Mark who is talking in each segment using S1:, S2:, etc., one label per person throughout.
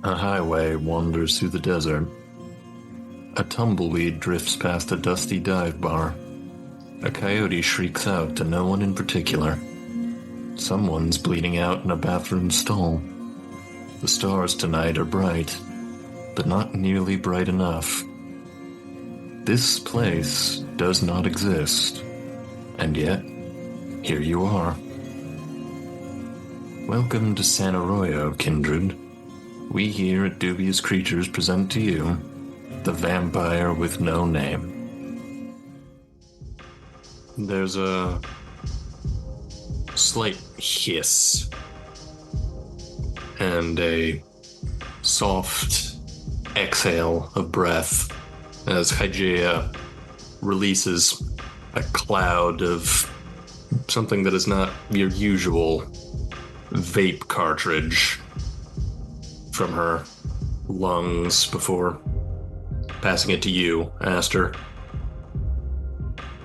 S1: A highway wanders through the desert. A tumbleweed drifts past a dusty dive bar. A coyote shrieks out to no one in particular. Someone's bleeding out in a bathroom stall. The stars tonight are bright, but not nearly bright enough. This place does not exist, and yet, here you are. Welcome to San Arroyo, kindred. We here at Dubious Creatures present to you the vampire with no name. There's a slight hiss and a soft exhale of breath as Hygeia releases a cloud of something that is not your usual vape cartridge from her lungs before passing it to you, Aster.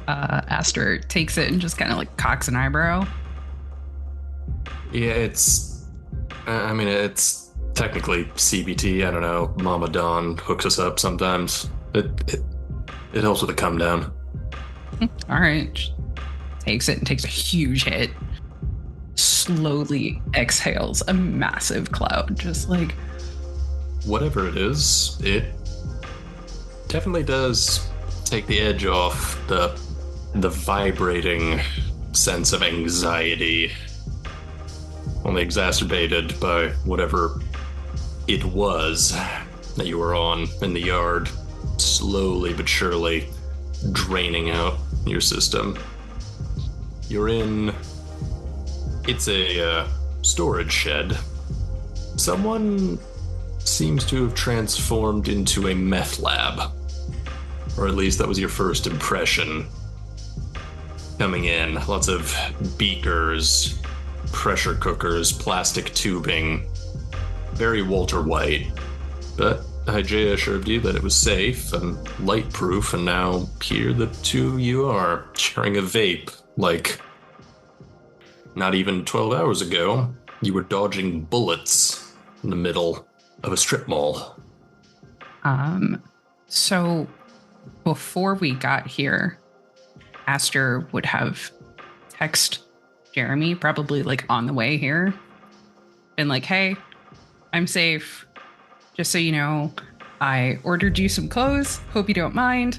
S2: Aster takes it and just kind of like cocks an eyebrow.
S1: Yeah, it's technically CBT. I don't know. Mama Dawn hooks us up sometimes. It helps with the come down.
S2: All right. Takes it and takes a huge hit. Slowly exhales a massive cloud, just like...
S1: Whatever it is, it definitely does take the edge off the vibrating sense of anxiety, only exacerbated by whatever it was that you were on in the yard, slowly but surely draining out your system. You're in... It's a storage shed. Someone seems to have transformed into a meth lab. Or at least that was your first impression. Coming in, lots of beakers, pressure cookers, plastic tubing. Very Walter White. But Hygeia assured you that it was safe and light-proof, and now here the two you are, sharing a vape, like... Not even 12 hours ago, you were dodging bullets in the middle of a strip mall.
S2: So before we got here, Aster would have texted Jeremy, probably like on the way here, been like, hey, I'm safe. Just so you know, I ordered you some clothes. Hope you don't mind.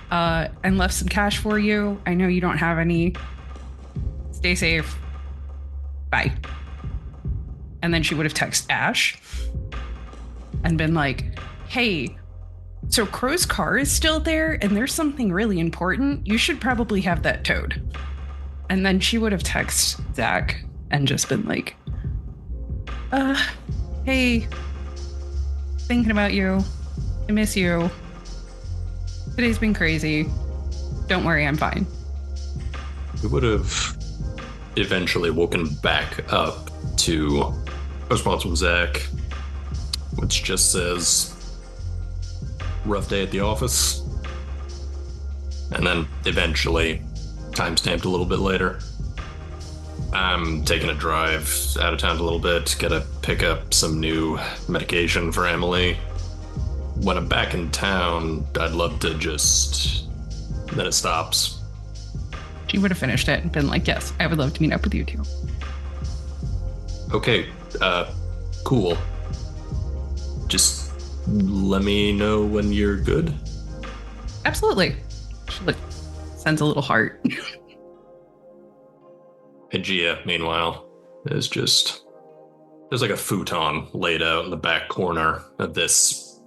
S2: And left some cash for you. I know you don't have any. Stay safe. Bye. And then she would have texted Ash and been like, hey, so Crowe's car is still there and there's something really important. You should probably have that towed. And then she would have texted Zach and just been like, hey, thinking about you. I miss you. Today's been crazy. Don't worry, I'm fine.
S1: We would have eventually woken back up to a response from Zach, which just says, rough day at the office. And then eventually, timestamped a little bit later, I'm taking a drive out of town a little bit, gotta pick up some new medication for Emily. When I'm back in town, I'd love to just... Then it stops.
S2: She would have finished it and been like, yes, I would love to meet up with you too.
S1: Okay, cool. Just let me know when you're good.
S2: Absolutely. She sends a little heart.
S1: Hygeia, meanwhile, is just... There's like a futon laid out in the back corner of this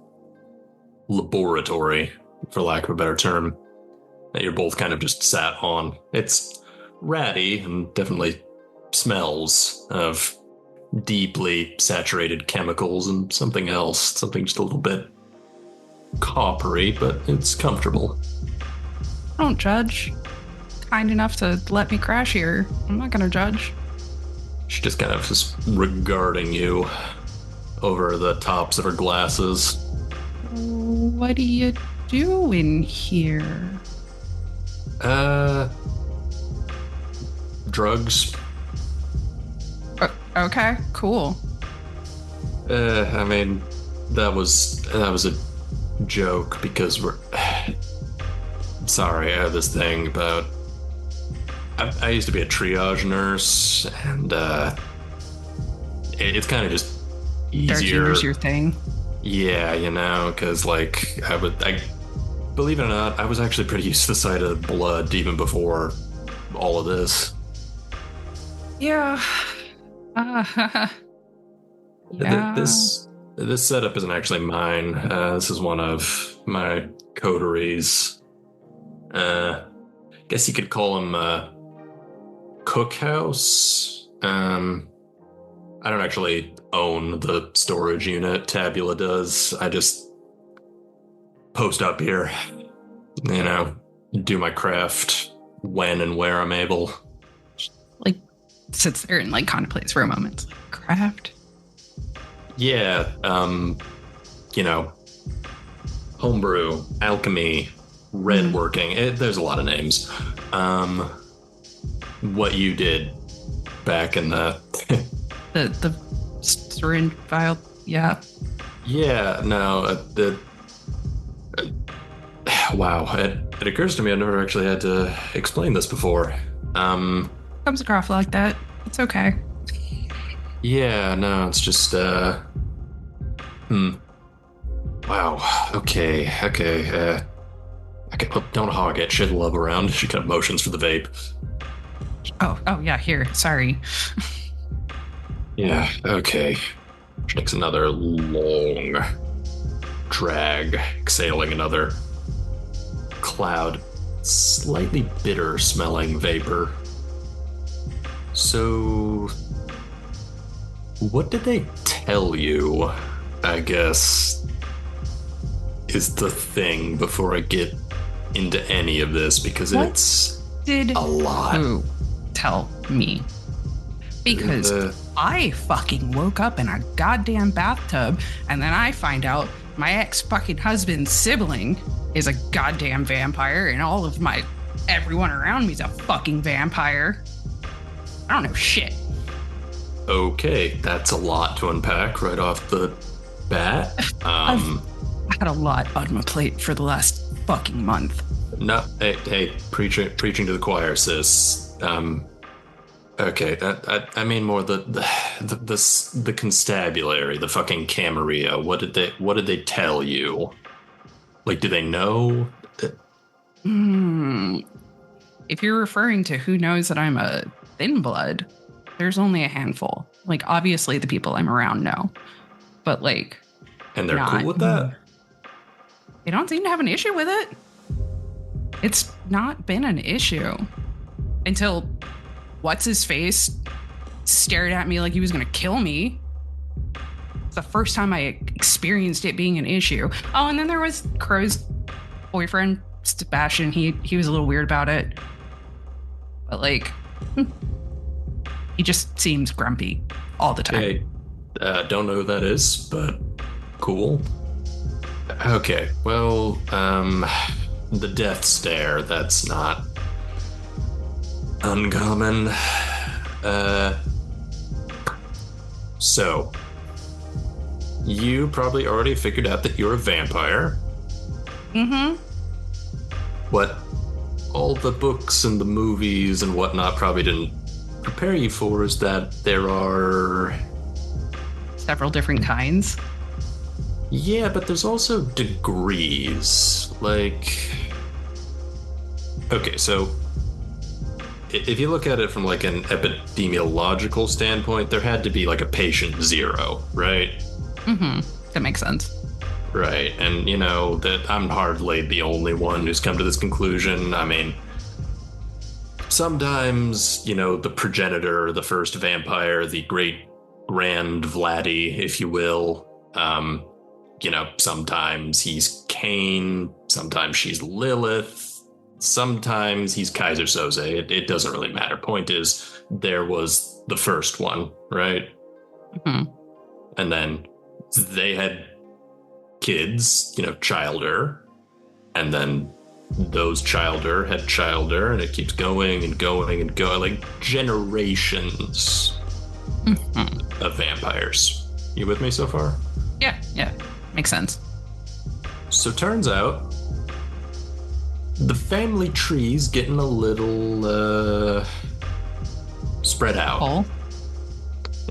S1: laboratory, for lack of a better term, that you're both kind of just sat on. It's ratty and definitely smells of deeply saturated chemicals and something else, something just a little bit coppery, but it's comfortable.
S2: Don't judge. Kind enough to let me crash here. I'm not gonna judge.
S1: She just kind of is regarding you over the tops of her glasses.
S2: What are you doing here?
S1: Drugs.
S2: Okay, cool.
S1: I mean, that was a joke because we're. Sorry, I have this thing about. I used to be a triage nurse, and it's kind of just easier.
S2: 13 is your thing.
S1: Yeah, because like I believe it or not, I was actually pretty used to the sight of blood even before all of this.
S2: Yeah. Yeah.
S1: This setup isn't actually mine. This is one of my coteries. Guess you could call them cookhouse. I don't actually own the storage unit. Tabula does. I just post up here, do my craft when and where I'm able.
S2: Like, sits there and like contemplates for a moment. Like, craft?
S1: Yeah, homebrew, alchemy, red working. There's a lot of names. What you did back in the
S2: the syringe vial, yeah.
S1: Yeah, no, wow, it occurs to me I've never actually had to explain this before.
S2: Comes across like that. It's okay.
S1: Yeah, no, it's just, wow, okay, don't hog it, shit love around. She got motions for the vape.
S2: Oh, yeah, here, sorry.
S1: Yeah, okay. She takes another long drag, exhaling another cloud, slightly bitter smelling vapor. So, what did they tell you, I guess, is the thing before I get into any of this, because it's
S2: did
S1: a lot.
S2: Who tell me? Because I fucking woke up in a goddamn bathtub, and then I find out my ex-fucking husband's sibling is a goddamn vampire, and everyone around me's a fucking vampire. I don't know shit.
S1: Okay, that's a lot to unpack right off the bat.
S2: I've had a lot on my plate for the last fucking month.
S1: No, hey, preaching to the choir, sis. Okay, I mean more the constabulary, the fucking camarilla. What did they tell you? Like, do they know?
S2: If you're referring to who knows that I'm a thin blood, there's only a handful. Like, obviously the people I'm around know, but like,
S1: and they're cool with that?
S2: They don't seem to have an issue with it. It's not been an issue until what's his face stared at me like he was gonna kill me. It's the first time I experienced it being an issue. Oh, and then there was Crowe's boyfriend, Sebastian. He was a little weird about it, but like, he just seems grumpy all the time.
S1: Hey, don't know who that is, but cool. Okay, well, the death stare, that's not uncommon. So, you probably already figured out that you're a vampire.
S2: Mm-hmm.
S1: What all the books and the movies and whatnot probably didn't prepare you for is that there are
S2: several different kinds.
S1: Yeah, but there's also degrees. Like, okay, so if you look at it from like an epidemiological standpoint, there had to be like a patient zero, right?
S2: Mm-hmm. That makes sense.
S1: Right, and that I'm hardly the only one who's come to this conclusion. I mean, sometimes, the progenitor, the first vampire, the great grand Vladdy, if you will, sometimes he's Cain, sometimes she's Lilith, sometimes he's Kaiser Soze. It doesn't really matter. Point is, there was the first one, right?
S2: Mm-hmm.
S1: And then they had kids, childer, and then those childer had childer, and it keeps going and going and going, like generations of vampires. You with me so far?
S2: Yeah. Makes sense.
S1: So turns out the family tree's getting a little spread out.
S2: Paul?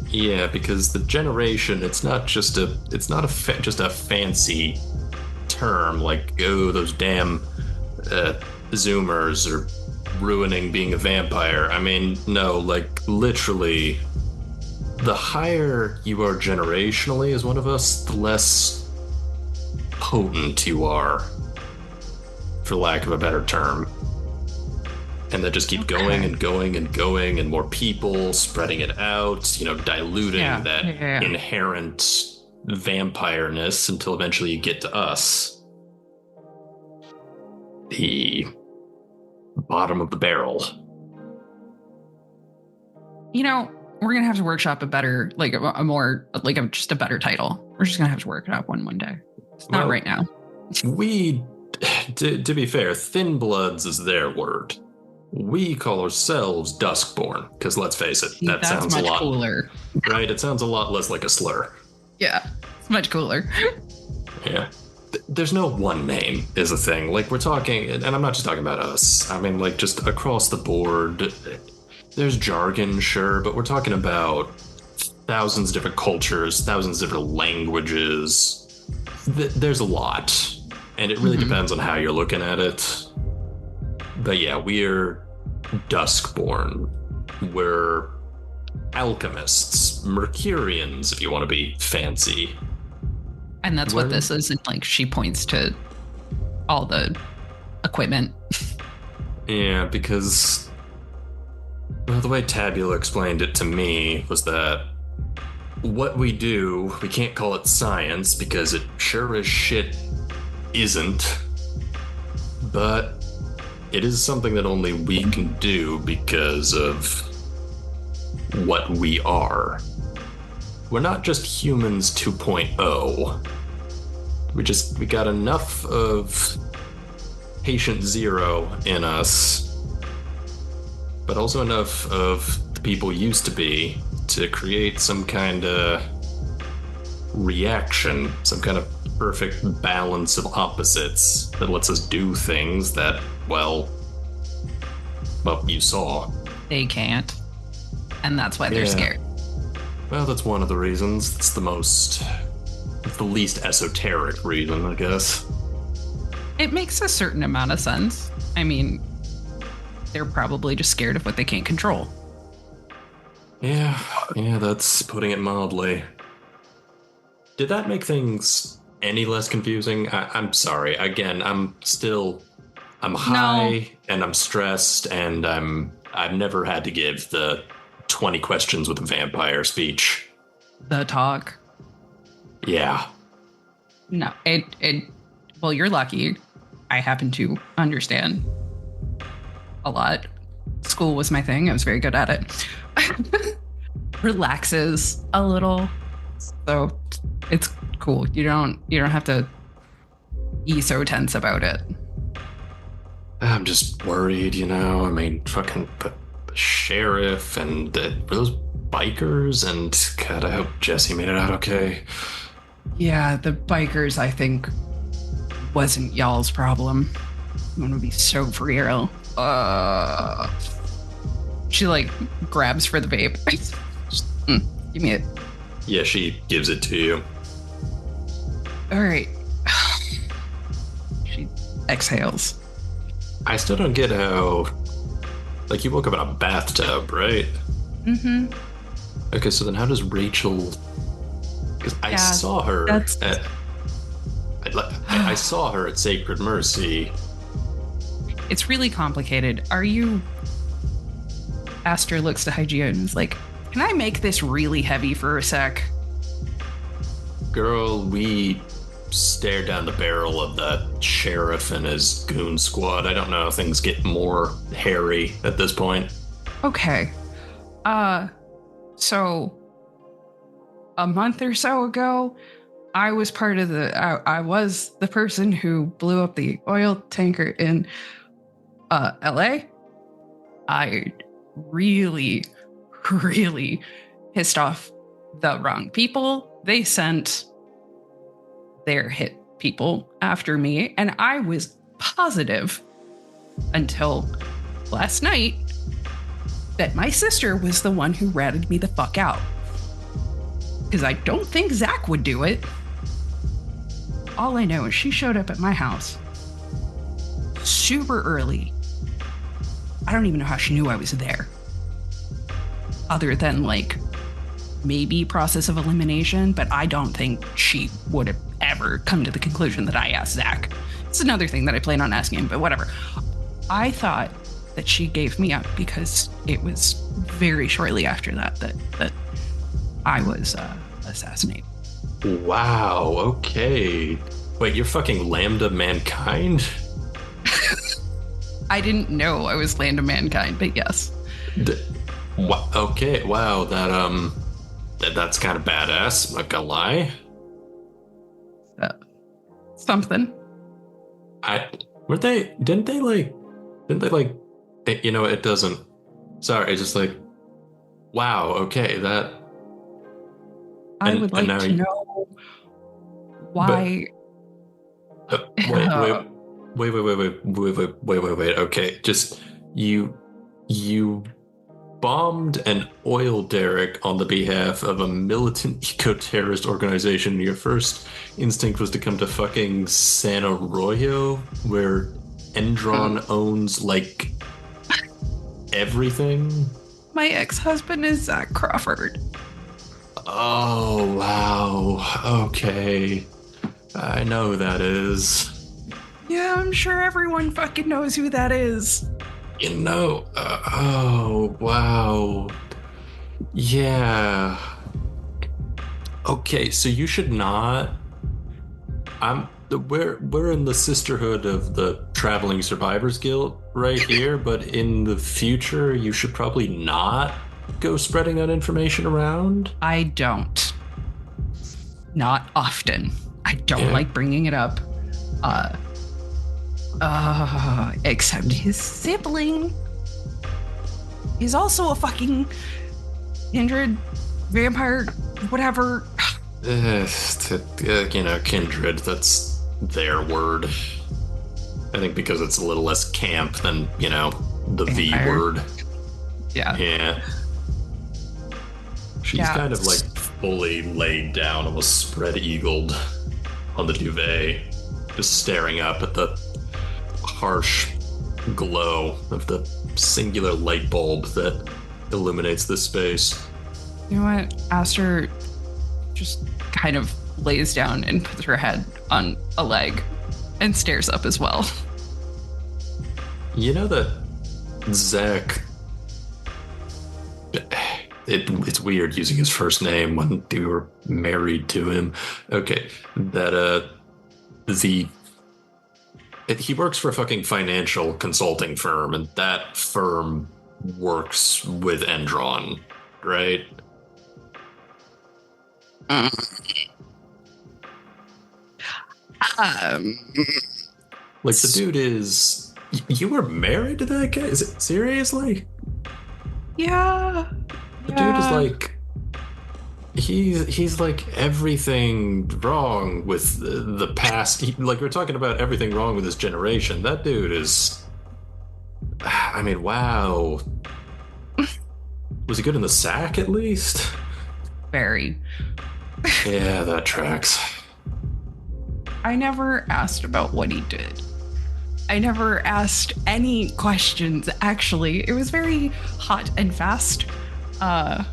S1: Yeah, because the generation, it's not just just a fancy term like, oh, those damn Zoomers are ruining being a vampire. I mean, no, like literally, the higher you are generationally as one of us, the less potent you are, for lack of a better term. And they just keep going and going and going, and more people spreading it out, diluting that inherent vampireness until eventually you get to us. The bottom of the barrel.
S2: We're going to have to workshop a better, like just a better title. We're just going to have to work it out one day. It's not right now.
S1: To be fair, Thin Bloods is their word. We call ourselves Duskborn, because let's face it, that sounds a lot
S2: cooler.
S1: Right? It sounds a lot less like a slur.
S2: Yeah, it's much cooler.
S1: Yeah. There's no one name is a thing. Like, we're talking, and I'm not just talking about us. I mean, like, just across the board, there's jargon, sure, but we're talking about thousands of different cultures, thousands of different languages. There's a lot, and it really depends on how you're looking at it. But yeah, we're Duskborn. We're alchemists, Mercurians, if you want to be fancy.
S2: And that's what this is. And like, she points to all the equipment.
S1: Yeah, because the way Tabula explained it to me was that what we do, we can't call it science because it sure as shit isn't. But it is something that only we can do because of what we are. We're not just humans 2.0. We got enough of patient zero in us, but also enough of the people used to be to create some kind of reaction, some kind of perfect balance of opposites that lets us do things that, well, you saw.
S2: They can't. And that's why they're scared.
S1: Well, that's one of the reasons. It's the least esoteric reason, I guess.
S2: It makes a certain amount of sense. I mean, they're probably just scared of what they can't control.
S1: Yeah, that's putting it mildly. Did that make things any less confusing? I'm sorry. Again, I'm high and I'm stressed and I've never had to give the 20 questions with a vampire speech.
S2: The talk.
S1: Yeah.
S2: No, well, you're lucky. I happen to understand a lot. School was my thing. I was very good at it. Relaxes a little. So it's cool. You don't have to be so tense about it.
S1: I'm just worried, I mean, fucking the sheriff and those bikers, and God, I hope Jesse made it out okay.
S2: Yeah, the bikers, I think, wasn't y'all's problem. I'm gonna be so for real. She like grabs for the vape. Give me it.
S1: Yeah, she gives it to you.
S2: All right. She exhales.
S1: I still don't get how, like, you woke up in a bathtub, right?
S2: Mm-hmm.
S1: Okay, so then how does Rachel? Because I saw her I saw her at Sacred Mercy.
S2: It's really complicated. Aster looks to Hygia and is like, can I make this really heavy for a sec?
S1: Girl, we stared down the barrel of the sheriff and his goon squad. I don't know, things get more hairy at this point.
S2: Okay. So a month or so ago, I was part of I was the person who blew up the oil tanker in LA. I really, really pissed off the wrong people. they sent their hit people after me, and I was positive until last night that my sister was the one who ratted me the fuck out. Because I don't think Zach would do it. All I know is she showed up at my house super early. I don't even know how she knew I was there. Other than like maybe process of elimination, but I don't think she would have ever come to the conclusion that I asked Zach. It's another thing that I plan on asking him, but whatever. I thought that she gave me up because it was very shortly after that I was assassinated.
S1: Wow, okay. Wait, you're fucking Lambda Mankind?
S2: I didn't know I was Land of Mankind, but yes.
S1: Okay, wow, that's kind of badass, I'm not gonna lie.
S2: Something.
S1: Didn't they you know, it doesn't, sorry, it's just like, wow, okay, that.
S2: I would like to know why.
S1: Wait. Okay, just you bombed an oil derrick on the behalf of a militant eco-terrorist organization. Your first instinct was to come to fucking San Arroyo, where Endron owns like everything.
S2: My ex-husband is Zach Crawford.
S1: Oh, wow. Okay. I know who that is.
S2: Yeah, I'm sure everyone fucking knows who that is.
S1: You know, oh, wow. Yeah. Okay, so you should not. We're in the sisterhood of the Traveling Survivors Guild right here, but in the future, you should probably not go spreading that information around.
S2: I don't. Not often. I don't like bringing it up. Except his sibling is also a fucking kindred, vampire, whatever.
S1: You know, kindred, that's their word. I think because it's a little less camp than, you know, the vampire. V word.
S2: Yeah.
S1: Yeah. She's kind of like fully laid down, almost spread-eagled on the duvet, just staring up at the harsh glow of the singular light bulb that illuminates this space.
S2: You know what? Aster just kind of lays down and puts her head on a leg and stares up as well.
S1: You know that Zach... It's weird using his first name when you were married to him. Okay, that he works for a fucking financial consulting firm, and that firm works with Endron, right? Like the dude is. You were married to that guy? Is it seriously?
S2: Yeah.
S1: The dude is like, he's like everything wrong with the past. Like we're talking about everything wrong with his generation. That dude is, I mean, wow. Was he good in the sack at least?
S2: Very.
S1: Yeah, that tracks.
S2: I never asked about what he did. I never asked any questions, actually. It was very hot and fast.
S1: I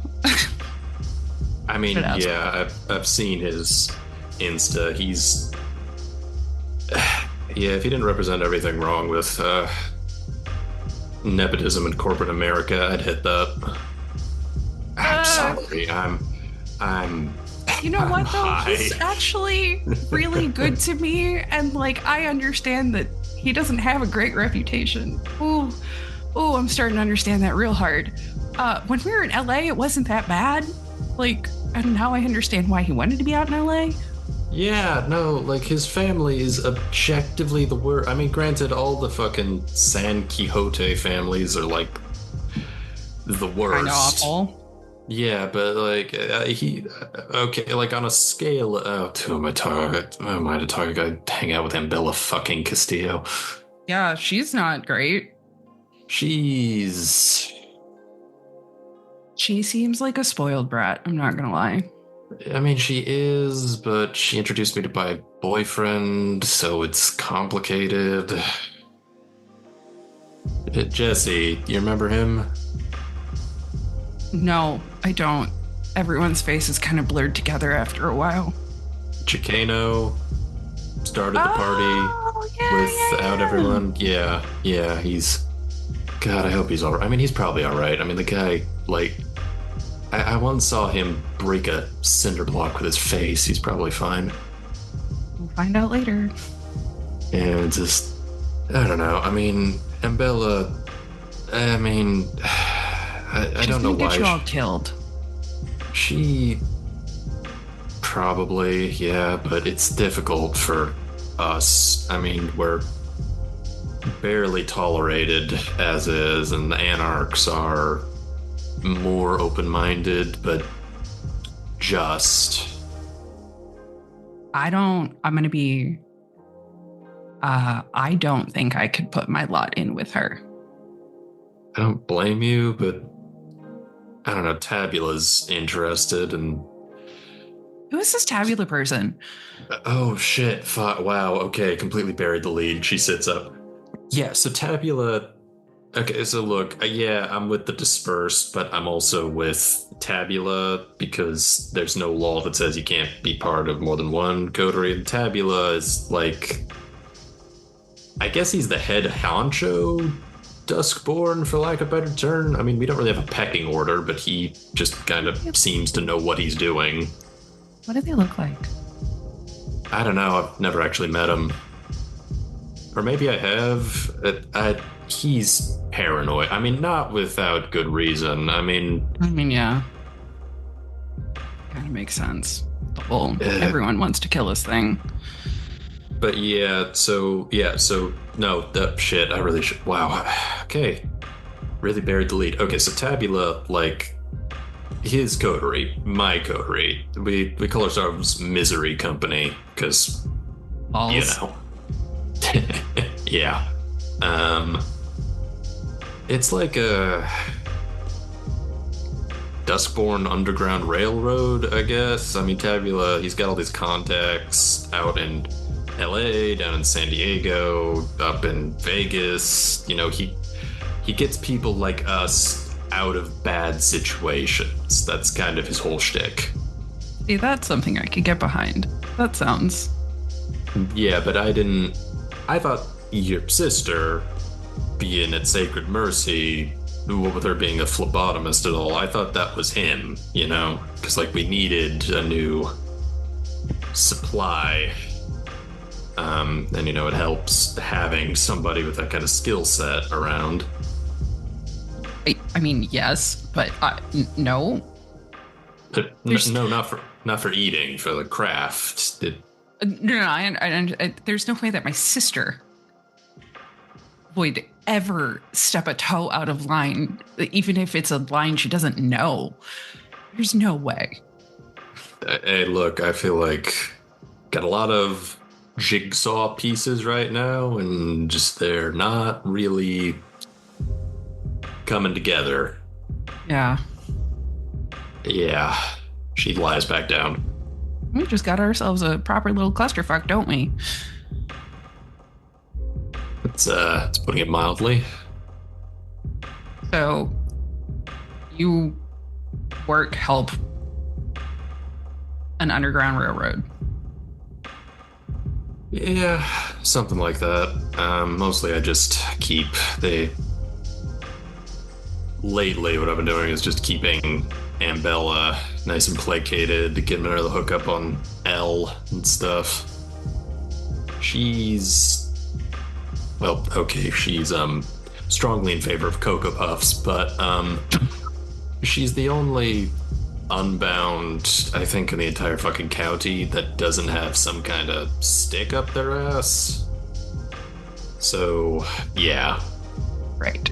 S1: mean, yeah, I've seen his Insta. He's... yeah, if he didn't represent everything wrong with nepotism in corporate America, I'd hit that. I'm sorry, I'm
S2: you know what, though? He's actually really good to me, and, like, I understand that he doesn't have a great reputation. Ooh, I'm starting to understand that real hard. When we were in LA, it wasn't that bad. Like, and now I understand why he wanted to be out in LA.
S1: Yeah, no, like, his family is objectively the worst. I mean, granted, all the fucking San Quixote families are, like, the worst.
S2: Kind of awful.
S1: Yeah, but like okay, like on a scale. Oh, who am I talking? Who am I to talk? I hang out with Ambella fucking Castillo.
S2: Yeah, she's not great.
S1: She's.
S2: She seems like a spoiled brat. I'm not gonna lie.
S1: I mean, she is, but she introduced me to my boyfriend, so it's complicated. Jesse, you remember him?
S2: No, I don't. Everyone's face is kind of blurred together after a while.
S1: Chicano started the
S2: Oh, yeah,
S1: without
S2: yeah.
S1: everyone. Yeah, he's. God, I hope he's alright. I mean, he's probably alright. I mean, the guy, like, I once saw him break a cinder block with his face. He's probably fine.
S2: We'll find out later.
S1: And just, I don't know. I mean, Ambella, I mean, I don't know
S2: She's gonna
S1: why.
S2: get you all killed.
S1: She probably, yeah, but it's difficult for us. I mean, we're barely tolerated as is, and the anarchs are more open-minded, but just.
S2: I'm gonna be. I don't think I could put my lot in with her.
S1: I don't blame you, but I don't know. Tabula's interested, and
S2: Who is this Tabula person?
S1: oh shit! Wow. Okay, completely buried the lead. She sits up. Yeah. So Tabula. Okay. So look. Yeah, I'm with the dispersed, but I'm also with Tabula because there's no law that says you can't be part of more than one coterie. And Tabula is like, I guess he's the head honcho Duskborn, for lack of a better term. I mean, we don't really have a pecking order, but he just kind of seems to know what he's doing.
S2: What do they look like?
S1: I don't know. I've never actually met him. Or maybe I have. He's paranoid. I mean, not without good reason. I mean,
S2: Yeah. Kind of makes sense. The whole everyone wants to kill us thing.
S1: but so no, that shit. I really should. Wow. Okay. Really buried the lead. Okay, so Tabula, like, his coterie, my coterie. We call ourselves Misery Company because, you know. Yeah. It's like a Duskborn Underground Railroad, I guess. I mean, Tabula, he's got all these contacts out in LA, down in San Diego, up in Vegas. You know, he gets people like us out of bad situations. That's kind of his whole shtick.
S2: See, that's something I could get behind. That sounds.
S1: Yeah, but I thought your sister, being at Sacred Mercy, with her being a phlebotomist and all, I thought that was him, you know? Because, like, we needed a new supply. And, you know, it helps having somebody with that kind of skill set around.
S2: I mean, yes, but no.
S1: No, not for eating, for the craft.
S2: No, there's no way that my sister would ever step a toe out of line, even if it's a line she doesn't know. There's no way.
S1: Hey, look, I feel like got a lot of jigsaw pieces right now, and just they're not really coming together.
S2: Yeah.
S1: Yeah. She lies back down.
S2: We just got ourselves a proper little clusterfuck, don't we?
S1: It's putting it mildly.
S2: So, you help an underground railroad.
S1: Yeah, something like that. Mostly I just keep lately what I've been doing is just keeping Ambella nice and placated, getting her the hookup on L and stuff. She's strongly in favor of Cocoa Puffs, but she's the only Unbound, I think, in the entire fucking county that doesn't have some kind of stick up their ass. So, yeah.
S2: Right.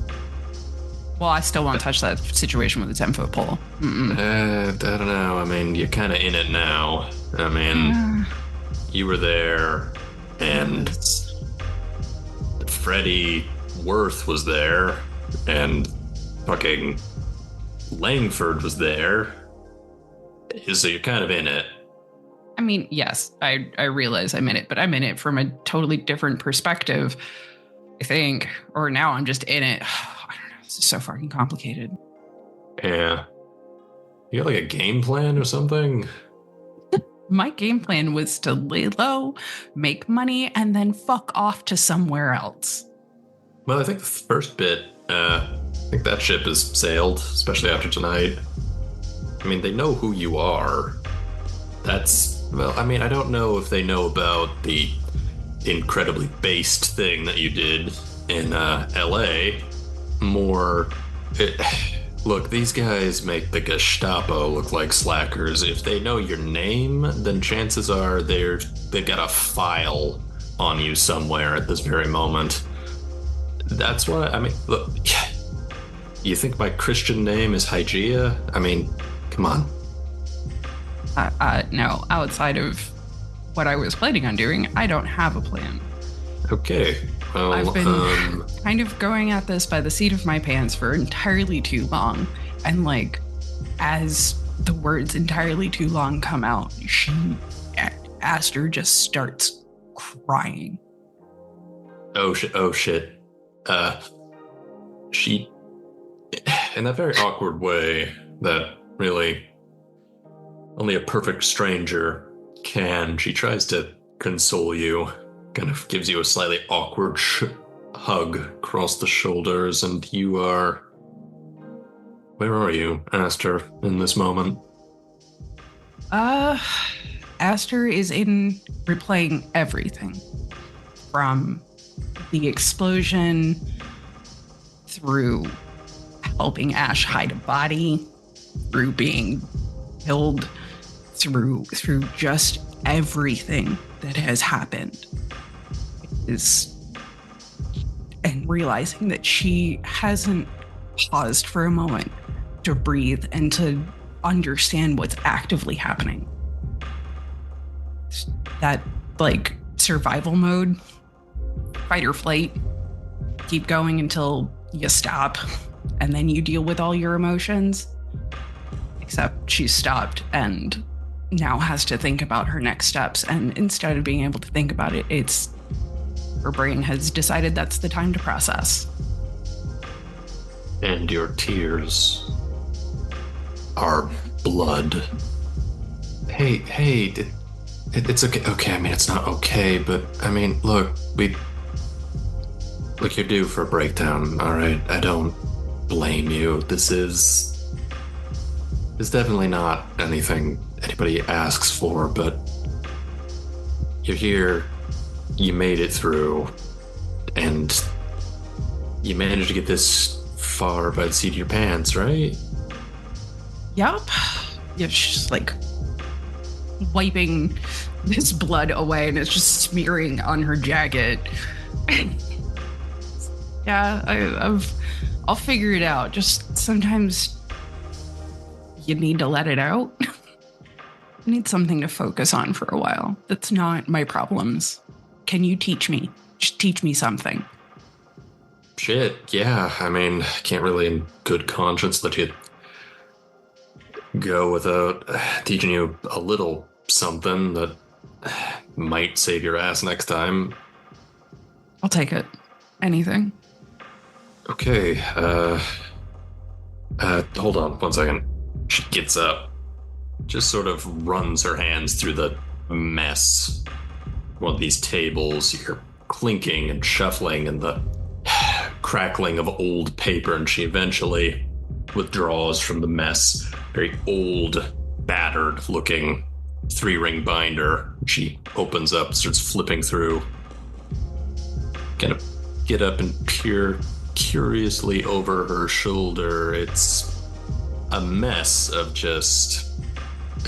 S2: Well, I still won't touch that situation with a 10-foot pole.
S1: I don't know. I mean, you're kind of in it now. I mean, you were there, and Freddie Worth was there, and fucking Langford was there. So you're kind of in it.
S2: I mean, yes, I realize I'm in it, but I'm in it from a totally different perspective, I think. Or now I'm just in it. I don't know. This is so fucking complicated.
S1: Yeah. You got like a game plan or something?
S2: My game plan was to lay low, make money, and then fuck off to somewhere else.
S1: Well, I think the first bit, I think that ship has sailed, especially after tonight. I mean, they know who you are. Well, I mean, I don't know if they know about the incredibly based thing that you did in LA. Look, these guys make the Gestapo look like slackers. If they know your name, then chances are they've got a file on you somewhere at this very moment. That's why, I mean, look, you think my Christian name is Hygeia? I mean, come on.
S2: No, outside of what I was planning on doing, I don't have a plan.
S1: Okay. Well,
S2: I've been kind of going at this by the seat of my pants for entirely too long. And like, as the words entirely too long come out, Aster just starts crying.
S1: Oh shit. She, in that very awkward way that really only a perfect stranger can, she tries to console you. Kind of gives you a slightly awkward hug across the shoulders, and you are... Where are you, Aster, in this moment?
S2: Aster is replaying everything. From the explosion, through helping Ash hide a body, through being killed, through just everything that has happened. And realizing that she hasn't paused for a moment to breathe and to understand what's actively happening. That, like, survival mode, fight or flight, keep going until you stop, and then you deal with all your emotions. Except she's stopped and now has to think about her next steps, and instead of being able to think about it, her brain has decided that's the time to process.
S1: And your tears are blood. Hey, it's okay. Okay, I mean, it's not okay, but I mean, look, you're due for a breakdown, all right? I don't blame you. This is definitely not anything anybody asks for, but you're here. You made it through, and you managed to get this far by the seat of your pants, right?
S2: Yup. Yeah, she's just like wiping this blood away, and it's just smearing on her jacket. Yeah, I'll figure it out. Just sometimes you need to let it out. I need something to focus on for a while. That's not my problems. Can you teach me? Just teach me something.
S1: Shit, yeah. I mean, can't really in good conscience let you go without teaching you a little something that might save your ass next time.
S2: I'll take it. Anything.
S1: Okay, hold on 1 second. She gets up, just sort of runs her hands through the mess. One of these tables, you're clinking and shuffling and the crackling of old paper, and she eventually withdraws from the mess. Very old, battered looking 3-ring binder. She opens up, starts flipping through. Kind of get up and peer curiously over her shoulder. It's a mess of just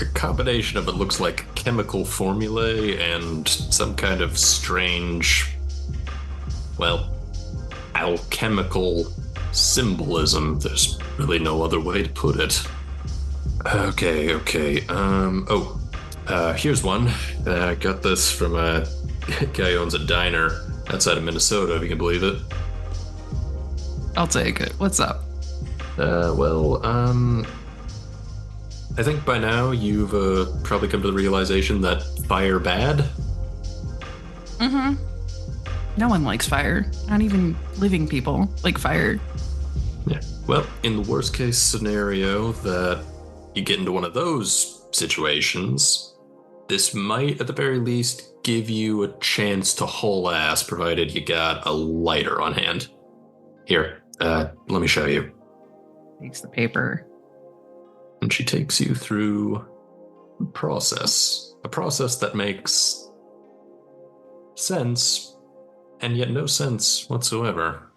S1: a combination of, it looks like chemical formulae and some kind of strange, well, alchemical symbolism. There's really no other way to put it. Okay. Here's one. I got this from a guy who owns a diner outside of Minnesota, if you can believe it.
S2: I'll take it. What's up?
S1: I think by now you've probably come to the realization that fire bad.
S2: Mm-hmm. No one likes fire. Not even living people like fire.
S1: Yeah. Well, in the worst case scenario that you get into one of those situations, this might at the very least give you a chance to haul ass, provided you got a lighter on hand. Here, let me show you.
S2: Takes the paper.
S1: And she takes you through a process that makes sense, and yet no sense whatsoever,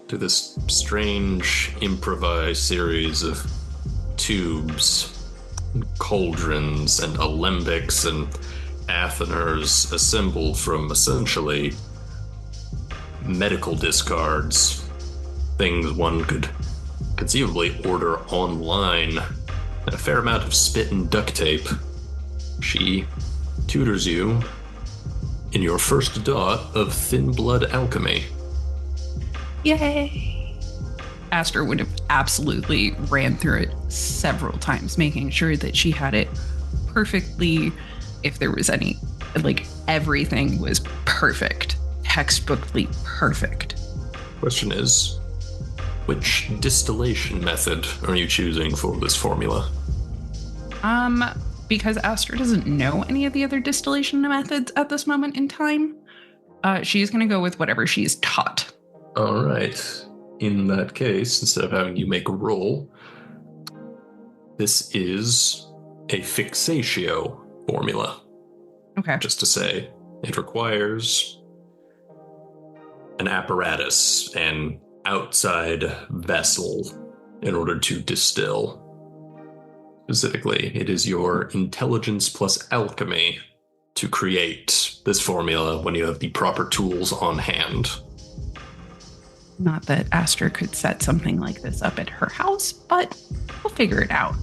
S1: to this strange improvised series of tubes, and cauldrons, and alembics, and atheners assembled from essentially medical discards, things one could conceivably order online, and a fair amount of spit and duct tape. She tutors you in your first dot of thin blood alchemy.
S2: Yay! Aster would have absolutely ran through it several times, making sure that she had it perfectly. If there was any, like, everything was perfect, textbookly perfect.
S1: Question is, which distillation method are you choosing for this formula?
S2: Because Aster doesn't know any of the other distillation methods at this moment in time, she's going to go with whatever she's taught.
S1: All right. In that case, instead of having you make a roll, this is a fixatio formula.
S2: Okay.
S1: Just to say, it requires an apparatus, an outside vessel, in order to distill. Specifically, it is your intelligence plus alchemy to create this formula when you have the proper tools on hand.
S2: Not that Aster could set something like this up at her house, but we'll figure it out.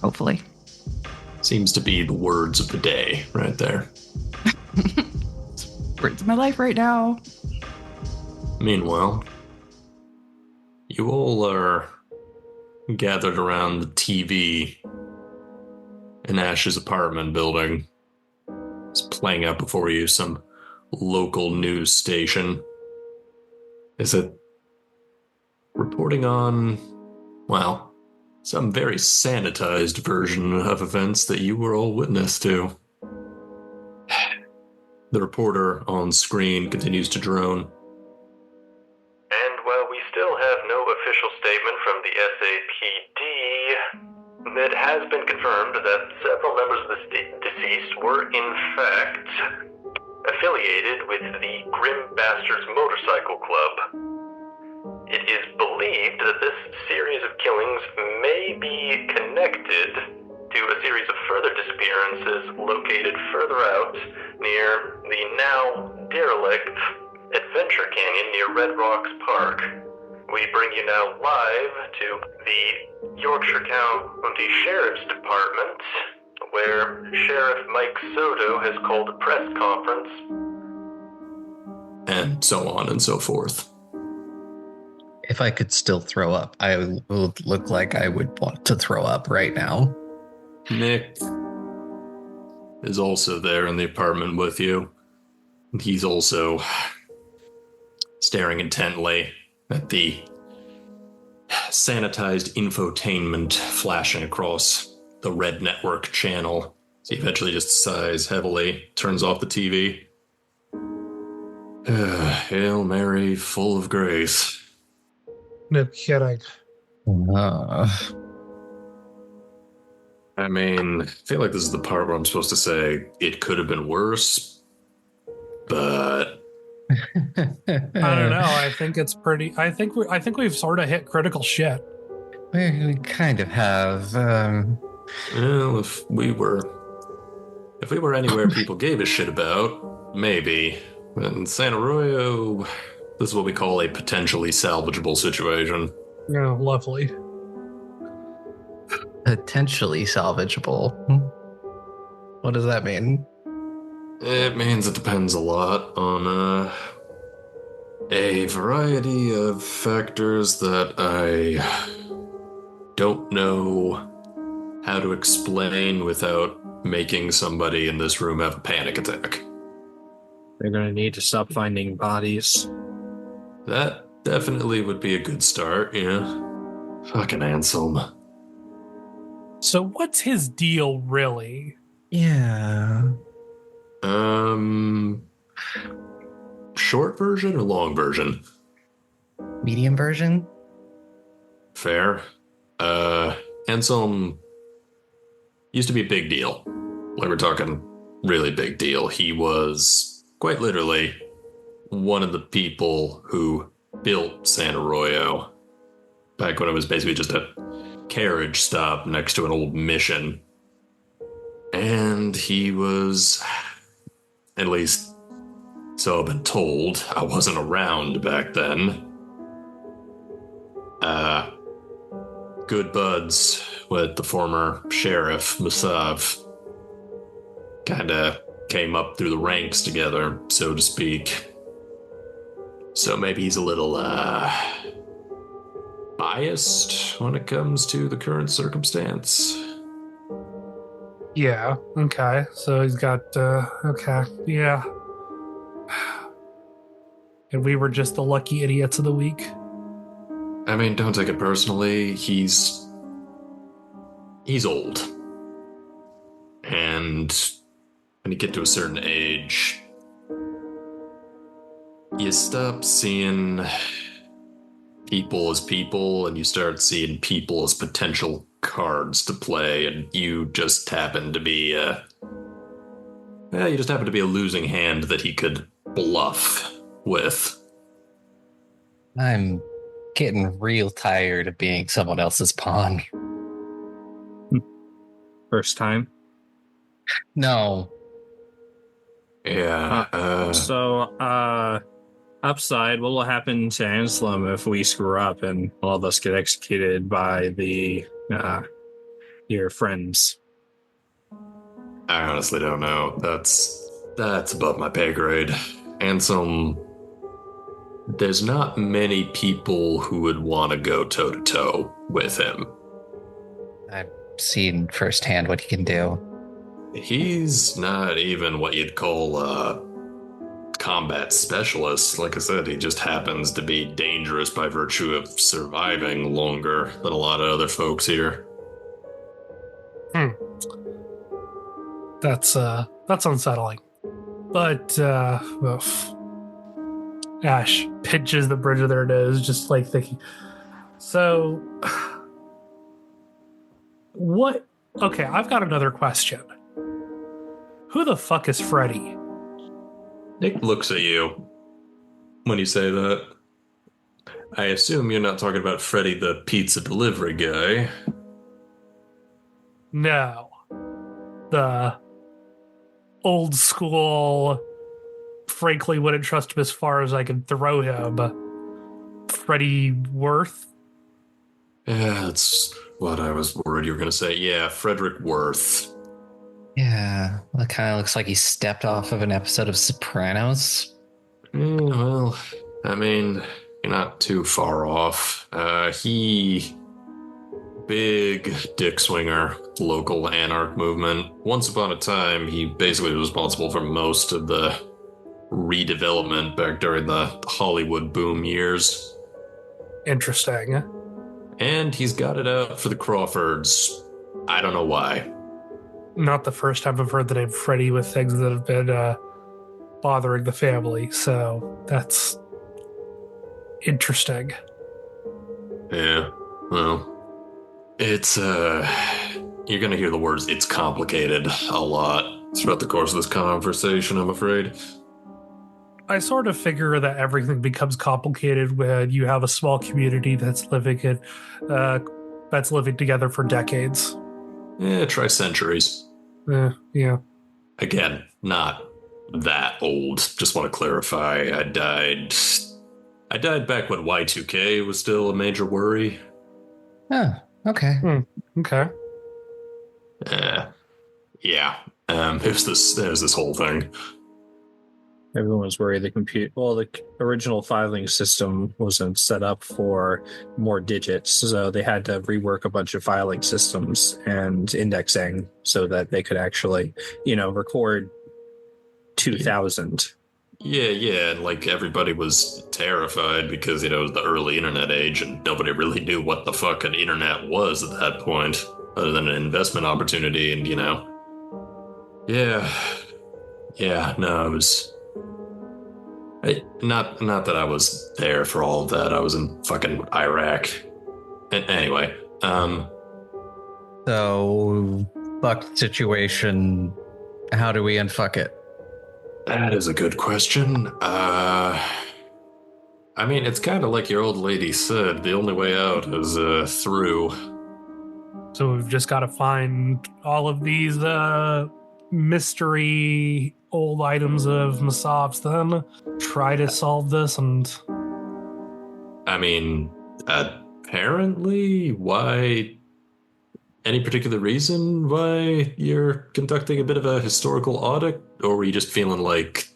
S2: Hopefully.
S1: Seems to be the words of the day right there.
S2: Words of my life right now.
S1: Meanwhile, you all are gathered around the TV in Ash's apartment building. It's playing out before you some local news station. Is it reporting on, well, some very sanitized version of events that you were all witness to? The reporter on screen continues to drone.
S3: And while we still have no official statement from the SAPD, it has been confirmed that several members of the deceased were, in fact, affiliated with the Grim Bastards Motorcycle Club. It is believed that this series of killings may be connected to a series of further disappearances located further out near the now derelict Adventure Canyon near Red Rocks Park. We bring you now live to the Yorkshire County Sheriff's Department, where Sheriff Mike Soto has called a press conference.
S1: And so on and so forth.
S4: If I could still throw up, I would look like I would want to throw up right now.
S1: Nick is also there in the apartment with you. He's also staring intently at the sanitized infotainment flashing across the red network channel. So he eventually just sighs heavily, turns off the TV. Hail Mary, full of grace.
S5: No kidding.
S1: I mean, I feel like this is the part where I'm supposed to say it could have been worse, but
S5: I don't know. I think it's pretty. I think we've sort of hit critical shit.
S4: We kind of have.
S1: Well, if we were anywhere people gave a shit about, maybe. But in San Arroyo, This is what we call a potentially salvageable situation.
S5: Oh, lovely.
S4: Potentially salvageable. What does that mean?
S1: It means it depends a lot on a variety of factors that I don't know how to explain without making somebody in this room have a panic attack.
S6: They're going to need to stop finding bodies.
S1: That definitely would be a good start, yeah. Fucking Anselm.
S5: So what's his deal, really?
S4: Yeah.
S1: Short version or long version?
S4: Medium version?
S1: Fair. Anselm used to be a big deal. Like, we're talking really big deal. He was quite literally one of the people who built San Arroyo back when it was basically just a carriage stop next to an old mission. And he was, at least so I've been told, I wasn't around back then, good buds with the former sheriff, Musav. Kinda came up through the ranks together, so to speak. So maybe he's a little, biased when it comes to the current circumstance.
S5: Yeah, okay. So he's got, okay, yeah. And we were just the lucky idiots of the week.
S1: I mean, don't take it personally. He's old. And when you get to a certain age, you stop seeing people as people and you start seeing people as potential cards to play, and you just happen to be a losing hand that he could bluff with.
S4: I'm getting real tired of being someone else's pawn.
S6: First time.
S4: No.
S1: Yeah.
S6: Upside, what will happen to Anselm if we screw up and all of us get executed by the your friends?
S1: I honestly don't know. That's above my pay grade. Anselm, there's not many people who would want to go toe to toe with him.
S4: I've seen firsthand what he can do.
S1: He's not even what you'd call a combat specialist. Like I said, he just happens to be dangerous by virtue of surviving longer than a lot of other folks here.
S5: That's unsettling. But oof. Ash pinches the bridge of their nose, just like thinking. So what? Okay, I've got another question. Who the fuck is Freddy?
S1: Nick looks at you when you say that. I assume you're not talking about Freddy the pizza delivery guy.
S5: No. The old school, frankly wouldn't trust him as far as I can throw him. Freddy Worth?
S1: Yeah, that's what I was worried you were going to say. Yeah, Frederick Worth.
S4: Yeah, that kind of looks like he stepped off of an episode of Sopranos.
S1: Yeah, well, I mean, you're not too far off. He... big dick swinger, local anarch movement. Once upon a time, he basically was responsible for most of the redevelopment back during the Hollywood boom years.
S5: Interesting.
S1: And he's got it out for the Crawfords. I don't know why.
S5: Not the first time I've heard the name Freddy with things that have been bothering the family, so that's interesting.
S1: Yeah, well, it's, you're gonna hear the words, it's complicated, a lot throughout the course of this conversation, I'm afraid.
S5: I sort of figure that everything becomes complicated when you have a small community that's living together for decades.
S1: Yeah, try centuries.
S5: Yeah.
S1: Again, not that old. Just want to clarify, I died I died back when Y2K was still a major worry.
S4: Oh, okay.
S5: Okay.
S1: Yeah. It was this whole thing.
S6: Everyone was worried the original filing system wasn't set up for more digits, so they had to rework a bunch of filing systems and indexing so that they could actually, record 2000.
S1: Yeah, and like everybody was terrified because, it was the early internet age and nobody really knew what the fuck an internet was at that point, other than an investment opportunity and, Yeah. Yeah, no, it was... Not that I was there for all of that. I was in fucking Iraq. Anyway,
S4: So, fuck situation. How do we unfuck it?
S1: that is a good question. I mean, it's kind of like your old lady said. The only way out is through.
S5: So we've just got to find all of these mystery old items of Masav's then. Try to solve this and...
S1: I mean, apparently, why... Any particular reason why you're conducting a bit of a historical audit? Or were you just feeling like...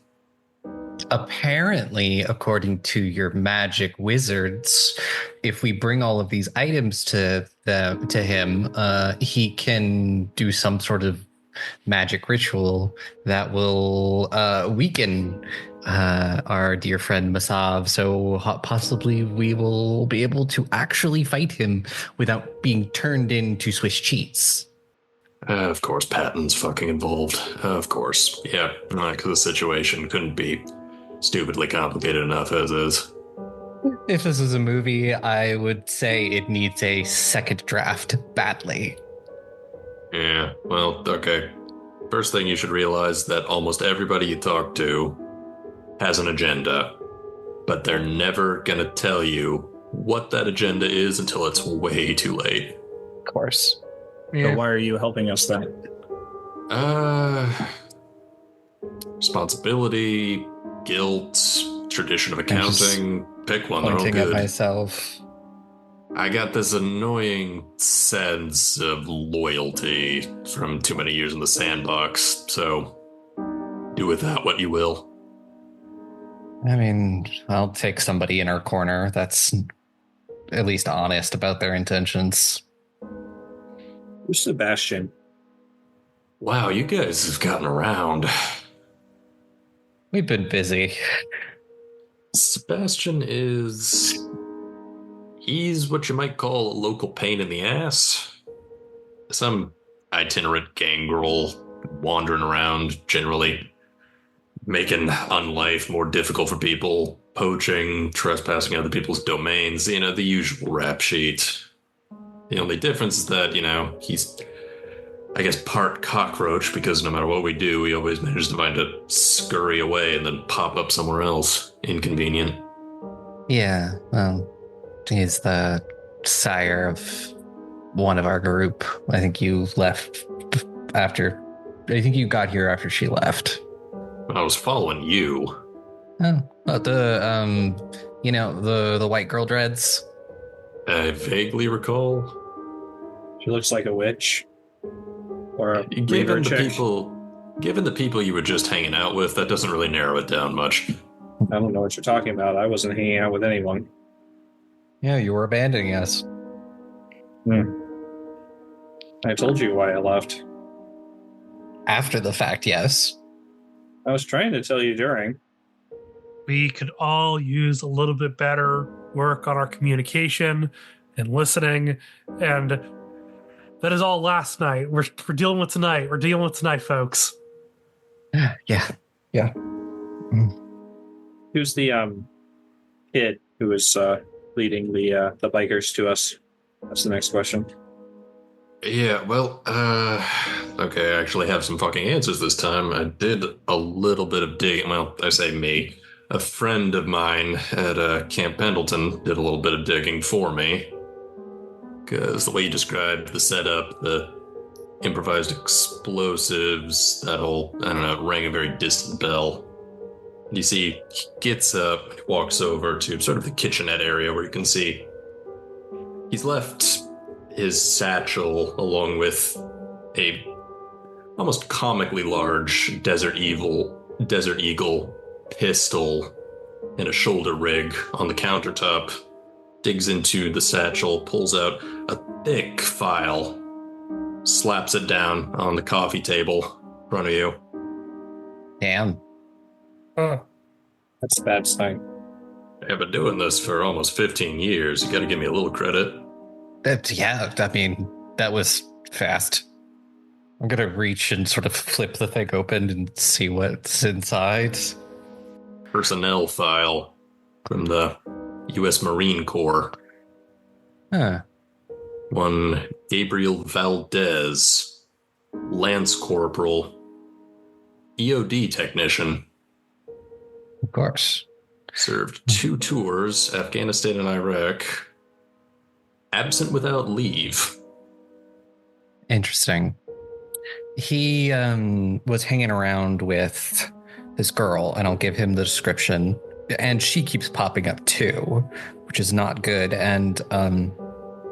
S4: Apparently, according to your magic wizards, if we bring all of these items to him, he can do some sort of magic ritual that will weaken our dear friend Masav. So possibly we will be able to actually fight him without being turned into Swiss cheese.
S1: Of course, Patton's fucking involved. Of course. Yeah, because the situation couldn't be stupidly complicated enough as is.
S4: If this was a movie, I would say it needs a second draft badly.
S1: Yeah, well, okay. First thing you should realize that almost everybody you talk to has an agenda, but they're never gonna tell you what that agenda is until it's way too late.
S4: Of course.
S5: Yeah.
S6: So why are you helping us then?
S1: Responsibility, guilt, tradition of accounting. Pick one, they're all
S4: Pointing at
S1: good.
S4: myself.
S1: I got this annoying sense of loyalty from too many years in the sandbox, so do with that what you will.
S4: I mean, I'll take somebody in our corner that's at least honest about their intentions.
S6: Who's Sebastian?
S1: Wow, you guys have gotten around.
S4: We've been busy.
S1: Sebastian he's what you might call a local pain in the ass. Some itinerant gangrel wandering around, generally making unlife more difficult for people, poaching, trespassing other people's domains, the usual rap sheet. The only difference is that, he's, I guess, part cockroach, because no matter what we do, we always manage to find to scurry away and then pop up somewhere else. Inconvenient.
S4: Yeah, well, he's the sire of one of our group. I think you left after... I think you got here after she left.
S1: I was following you.
S4: Oh, the white girl dreads?
S1: I vaguely recall.
S6: She looks like a witch. Or a reaver chick.
S1: Given the people you were just hanging out with, that doesn't really narrow it down much.
S6: I don't know what you're talking about. I wasn't hanging out with anyone.
S4: Yeah, you were abandoning us.
S6: I told you why I left.
S4: After the fact, yes.
S6: I was trying to tell you during.
S5: We could all use a little bit better work on our communication and listening, and that is all last night. We're dealing with tonight. We're dealing with tonight, folks.
S4: Yeah.
S6: Who's the kid who was leading the bikers to us? That's the next question.
S1: Yeah, well, okay, I actually have some fucking answers this time. I did a little bit of digging. Well, I say me. A friend of mine at Camp Pendleton did a little bit of digging for me. Because the way you described the setup, the improvised explosives, that whole, I don't know, it rang a very distant bell. You see, he gets up, walks over to sort of the kitchenette area where you can see he's left his satchel along with a almost comically large Desert Eagle pistol and a shoulder rig on the countertop. Digs into the satchel, pulls out a thick file, slaps it down on the coffee table in front of you.
S4: Damn.
S6: Huh. That's a bad sign.
S1: I've been doing this for almost 15 years. You gotta give me a little credit.
S4: That was fast. I'm gonna reach and sort of flip the thing open and see what's inside.
S1: Personnel file from the U.S. Marine Corps.
S4: Huh.
S1: One Gabriel Valdez, Lance Corporal, EOD technician.
S4: Of course.
S1: Served 2 tours, Afghanistan and Iraq. Absent without leave.
S4: Interesting. He was hanging around with this girl, and I'll give him the description. And she keeps popping up too, which is not good. And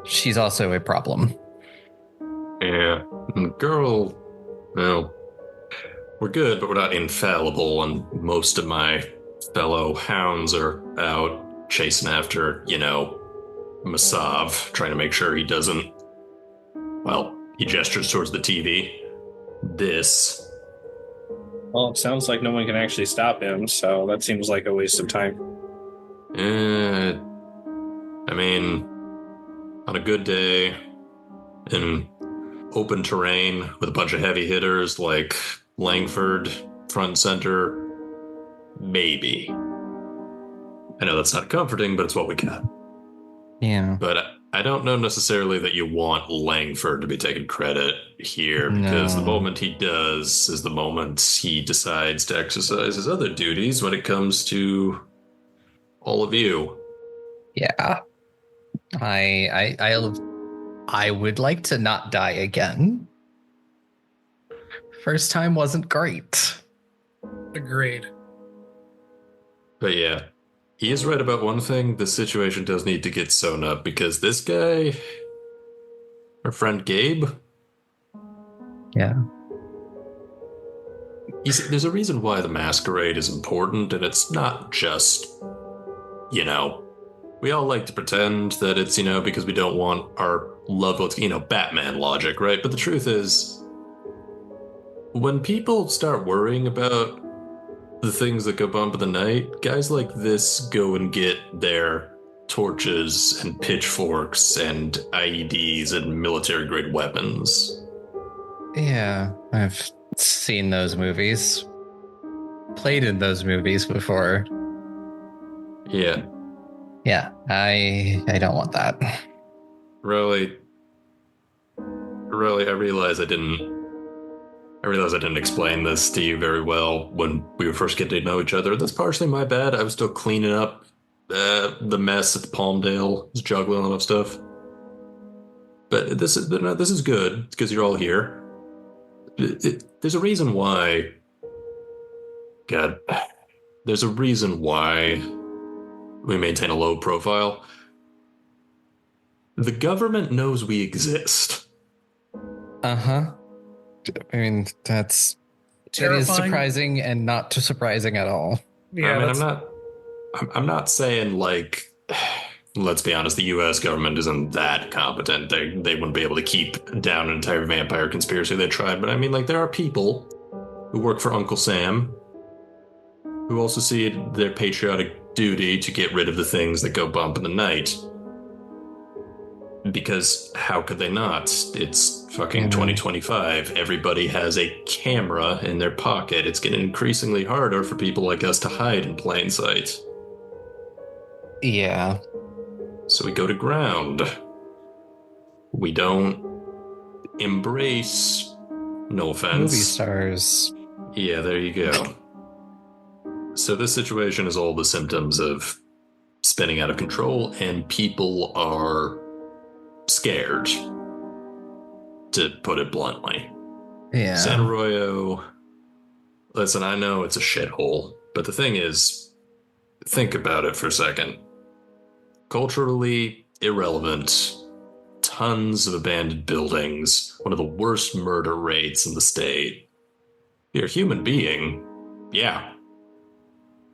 S4: she's also a problem.
S1: Yeah. And girl, well, we're good, but we're not infallible, and most of my fellow hounds are out chasing after, Masav, trying to make sure he doesn't, well, he gestures towards the TV. This.
S6: Well, it sounds like no one can actually stop him, so that seems like a waste of time.
S1: I mean, on a good day, in open terrain with a bunch of heavy hitters like Langford, front and center, maybe. I know that's not comforting, but it's what we got.
S4: Yeah.
S1: But I don't know necessarily that you want Langford to be taking credit here, because the moment he does is the moment he decides to exercise his other duties when it comes to all of you.
S4: Yeah. I would like to not die again. First time wasn't great.
S5: Agreed.
S1: But yeah, he is right about one thing. The situation does need to get sewn up, because this guy, our friend Gabe.
S4: Yeah.
S1: There's a reason why the masquerade is important, and it's not just, we all like to pretend that it's, because we don't want our loved ones, Batman logic, right? But the truth is, when people start worrying about the things that go bump in the night, guys like this go and get their torches and pitchforks and IEDs and military-grade weapons.
S4: Yeah, I've seen those movies. Played in those movies before.
S1: Yeah.
S4: Yeah, I don't want that.
S1: Really, I realize I didn't explain this to you very well when we were first getting to know each other. That's partially my bad. I was still cleaning up the mess at the Palmdale, was juggling all that stuff. But this is good because you're all here. There's a reason why. God, there's a reason why we maintain a low profile. The government knows we exist.
S4: Uh-huh. I mean, that is surprising and not too surprising at all.
S5: Yeah,
S1: I mean, I'm not saying like, let's be honest, the U.S. government isn't that competent. They wouldn't be able to keep down an entire vampire conspiracy. They tried, but I mean, like, there are people who work for Uncle Sam who also see their patriotic duty to get rid of the things that go bump in the night. Because how could they not? It's fucking 2025. Everybody has a camera in their pocket. It's getting increasingly harder for people like us to hide in plain sight.
S4: Yeah.
S1: So we go to ground. We don't embrace, no offense,
S4: Movie stars.
S1: Yeah, there you go. So this situation is all the symptoms of spinning out of control, and people are scared, to put it bluntly.
S4: Yeah.
S1: San Arroyo, listen, I know it's a shithole. But the thing is, think about it for a second. Culturally irrelevant, tons of abandoned buildings, one of the worst murder rates in the state. You're a human being, yeah.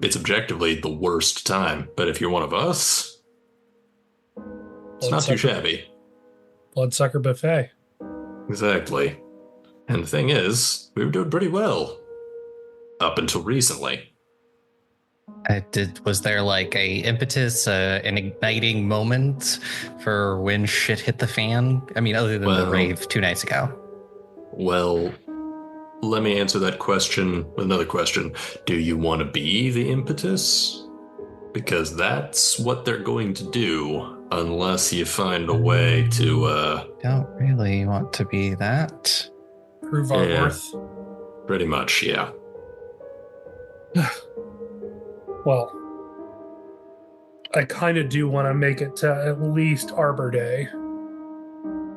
S1: It's objectively the worst time, but if you're one of us, it's not too shabby.
S5: Bloodsucker buffet.
S1: Exactly. And the thing is, we were doing pretty well. Up until recently.
S4: Was there like a impetus, an igniting moment for when shit hit the fan? I mean, other than the rave 2 nights ago.
S1: Well, let me answer that question with another question. Do you want to be the impetus? Because that's what they're going to do, unless you find a way to,
S4: Don't really want to be that.
S5: Prove our worth.
S1: Pretty much, yeah.
S5: Well, I kind of do want to make it to at least Arbor Day.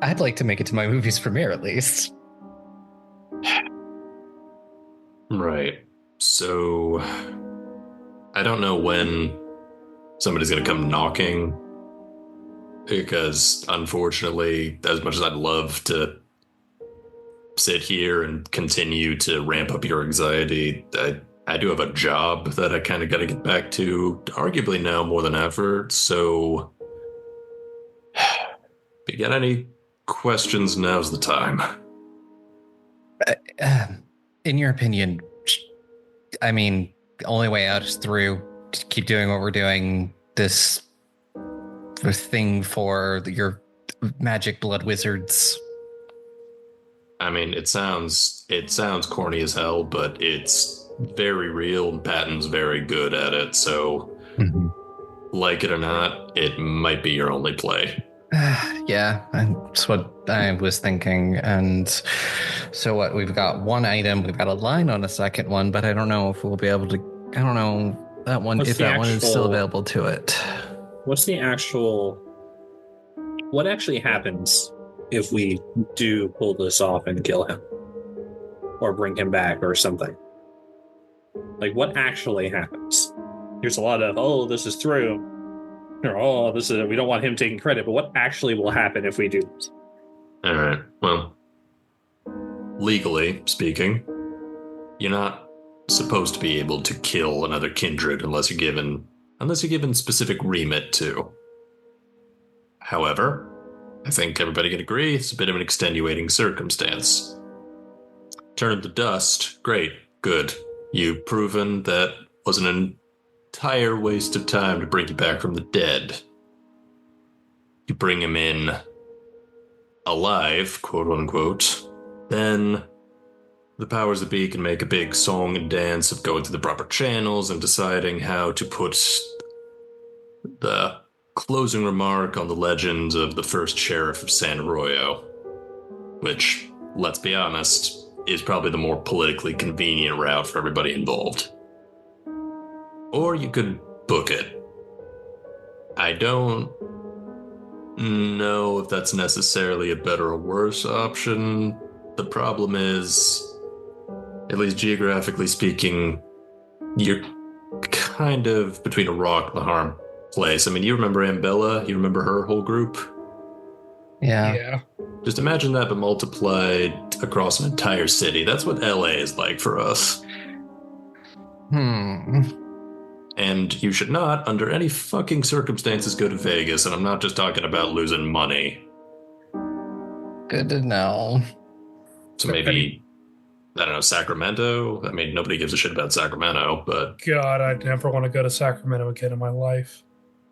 S4: I'd like to make it to my movie's premiere, at least.
S1: Right. So, I don't know when somebody's going to come knocking, because unfortunately, as much as I'd love to sit here and continue to ramp up your anxiety, I do have a job that I kind of got to get back to, arguably now more than ever. So, if you got any questions, now's the time.
S4: In your opinion, I mean, the only way out is through. Just keep doing what we're doing. This thing for your magic blood wizards.
S1: I mean, it sounds corny as hell, but it's very real, and Patton's very good at it. So, like it or not, it might be your only play.
S4: Yeah, that's what I was thinking. And so what? We've got one item, we've got a line on a second one, but I don't know if we'll be able to. I don't know that one if that one is still available to it.
S6: What's the actual? What actually happens if we do pull this off and kill him, or bring him back, or something? Like, what actually happens? There's a lot of, oh, this is through, or oh, this is, we don't want him taking credit, but what actually will happen if we do this?
S1: All right. Well, legally speaking, you're not supposed to be able to kill another kindred unless you're given specific remit to. However, I think everybody can agree it's a bit of an extenuating circumstance. Turn him to dust. Great. Good. You've proven that was an entire waste of time to bring you back from the dead. You bring him in alive, quote unquote, then the powers that be can make a big song and dance of going through the proper channels and deciding how to put the closing remark on the legend of the first sheriff of San Arroyo, which, let's be honest, is probably the more politically convenient route for everybody involved. Or you could book it. I don't know if that's necessarily a better or worse option. The problem is, at least geographically speaking, you're kind of between a rock and a hard place. I mean, you remember Ambella? You remember her whole group?
S4: Yeah.
S1: Just imagine that, but multiplied across an entire city. That's what LA is like for us. And you should not, under any fucking circumstances, go to Vegas. And I'm not just talking about losing money.
S4: Good to know.
S1: So maybe, I don't know, Sacramento? I mean, nobody gives a shit about Sacramento, but...
S5: God, I'd never want to go to Sacramento again in my life.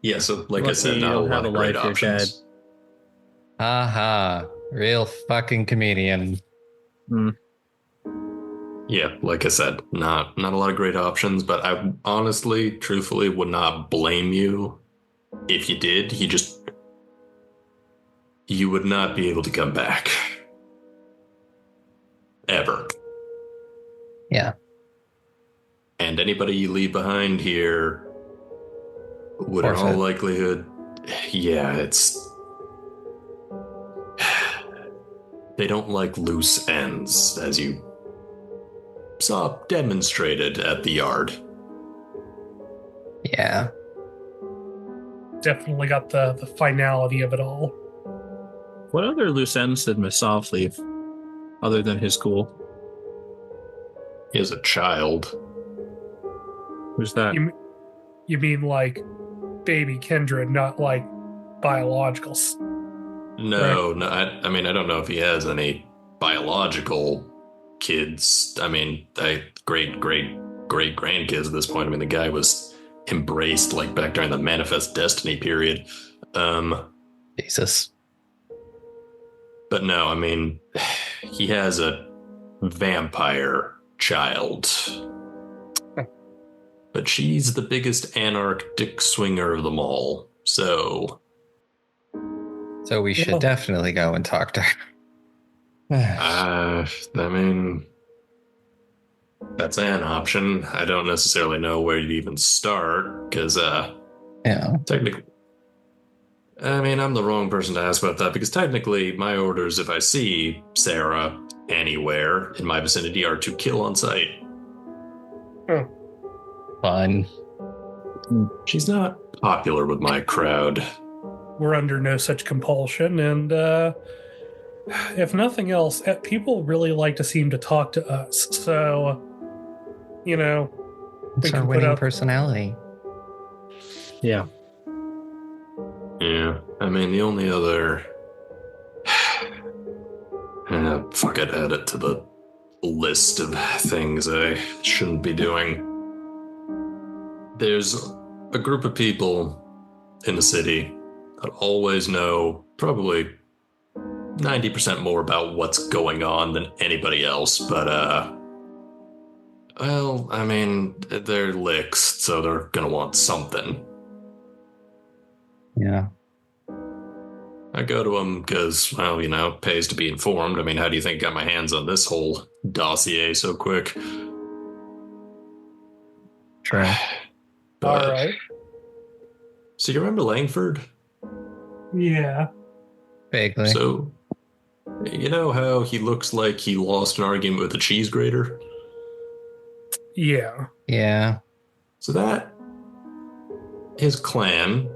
S1: Yeah, so like I said, not a lot of great options.
S4: Aha, real fucking comedian.
S1: Yeah, like I said, not a lot of great options, but I honestly, truthfully would not blame you if you did. You would not be able to come back. Ever.
S4: Yeah.
S1: And anybody you leave behind here would in all likelihood, they don't like loose ends, as you saw demonstrated at the yard.
S4: Yeah.
S5: Definitely got the finality of it all.
S6: What other loose ends did Misav leave, other than his school?
S1: He is a child.
S6: Who's that?
S5: You mean like baby Kindred, not like biologicals?
S1: No, no. I mean, I don't know if he has any biological kids. I mean, great grandkids at this point. I mean, the guy was embraced like back during the Manifest Destiny period.
S4: Jesus.
S1: But no, I mean, he has a vampire child. But she's the biggest anarch dick swinger of them all. So
S4: we should definitely go and talk to her.
S1: I mean, that's an option. I don't necessarily know where you'd even start, because,
S4: Yeah.
S1: technically, I mean, I'm the wrong person to ask about that, because technically, my orders, if I see Sarah anywhere in my vicinity, are to kill on sight.
S4: Fun.
S1: She's not popular with my crowd.
S5: We're under no such compulsion, and if nothing else, people really like to seem to talk to us. So, you know,
S4: It's our winning personality.
S6: Yeah.
S1: Yeah, I mean, the only other... fuck it, add it to the list of things I shouldn't be doing. There's a group of people in the city that always know probably 90% more about what's going on than anybody else, but, well, I mean, they're licks, so they're gonna want something.
S4: Yeah.
S1: I go to them because, well, you know, it pays to be informed. I mean, how do you think I got my hands on this whole dossier so quick?
S4: True.
S1: But,
S5: all right.
S1: So you remember Langford?
S5: Yeah.
S4: Vaguely.
S1: So, you know how he looks like he lost an argument with a cheese grater?
S5: Yeah.
S4: Yeah.
S1: So that, his clan,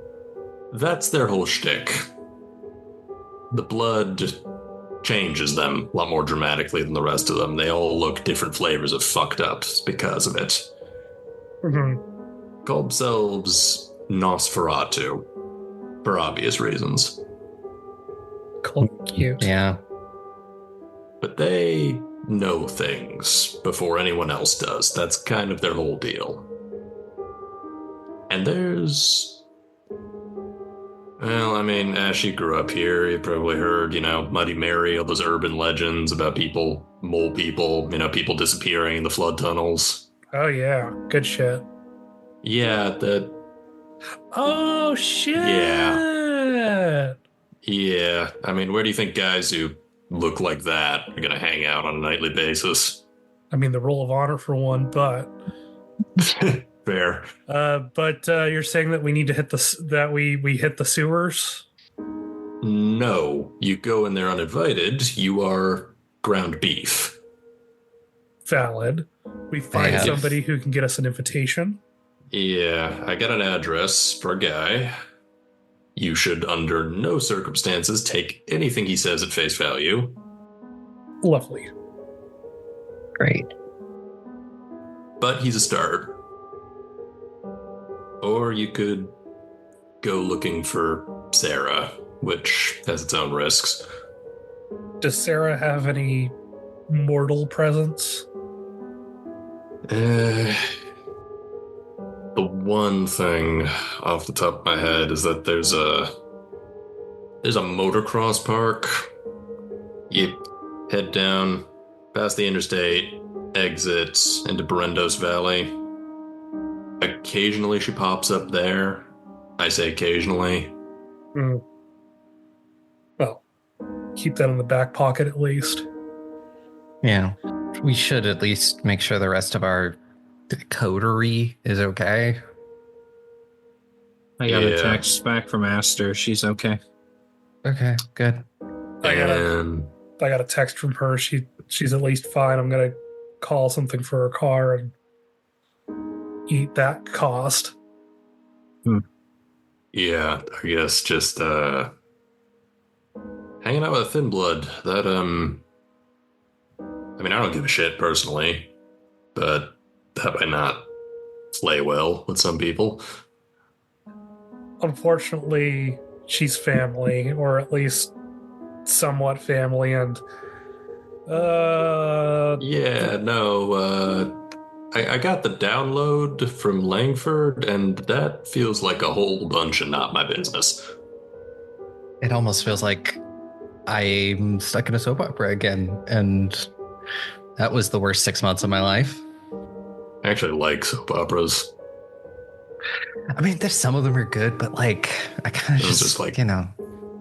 S1: that's their whole shtick. The blood just changes them a lot more dramatically than the rest of them. They all look different flavors of fucked up because of it.
S5: Mm-hmm.
S1: Call themselves Nosferatu, for obvious reasons.
S5: Cute.
S4: Yeah.
S1: But they know things before anyone else does. That's kind of their whole deal. And there's... Well, I mean, as she grew up here, you probably heard, you know, Muddy Mary, all those urban legends about people, mole people, you know, people disappearing in the flood tunnels.
S5: Oh, yeah. Good shit.
S1: Yeah, that...
S5: Oh, shit.
S1: Yeah, I mean, where do you think guys who look like that are gonna hang out on a nightly basis?
S5: I mean, the rule of honor for one, but...
S1: Fair.
S5: But you're saying that we need to hit we hit the sewers?
S1: No, you go in there uninvited, you are ground beef.
S5: Valid. We find
S4: Yeah.
S5: somebody who can get us an invitation.
S1: Yeah, I got an address for a guy. You should, under no circumstances, take anything he says at face value.
S5: Lovely.
S4: Great.
S1: But he's a start. Or you could go looking for Sarah, which has its own risks.
S5: Does Sarah have any mortal presence?
S1: The one thing off the top of my head is that there's a motocross park. You head down past the interstate, exit into Berendos Valley. Occasionally she pops up there. I say occasionally.
S5: Well, keep that in the back pocket at least.
S4: Yeah. We should at least make sure the rest of our coterie is okay.
S6: I got a
S1: Yeah.
S6: text back from Aster. She's okay.
S4: Okay, good.
S1: And
S5: I got a text from her. She's at least fine. I'm gonna call something for her car and eat that cost.
S1: Yeah, I guess just hanging out with Thin Blood. That I mean, I don't give a shit personally, but that might not play well with some people.
S5: Unfortunately, she's family, or at least somewhat family, and
S1: Yeah, no, I got the download from Langford, and that feels like a whole bunch of not my business.
S4: It almost feels like I'm stuck in a soap opera again, and that was the worst 6 months of my life.
S1: I actually like soap operas.
S4: I mean, there's some of them are good, but like, I kind of
S1: It's
S4: just
S1: like,
S4: you know.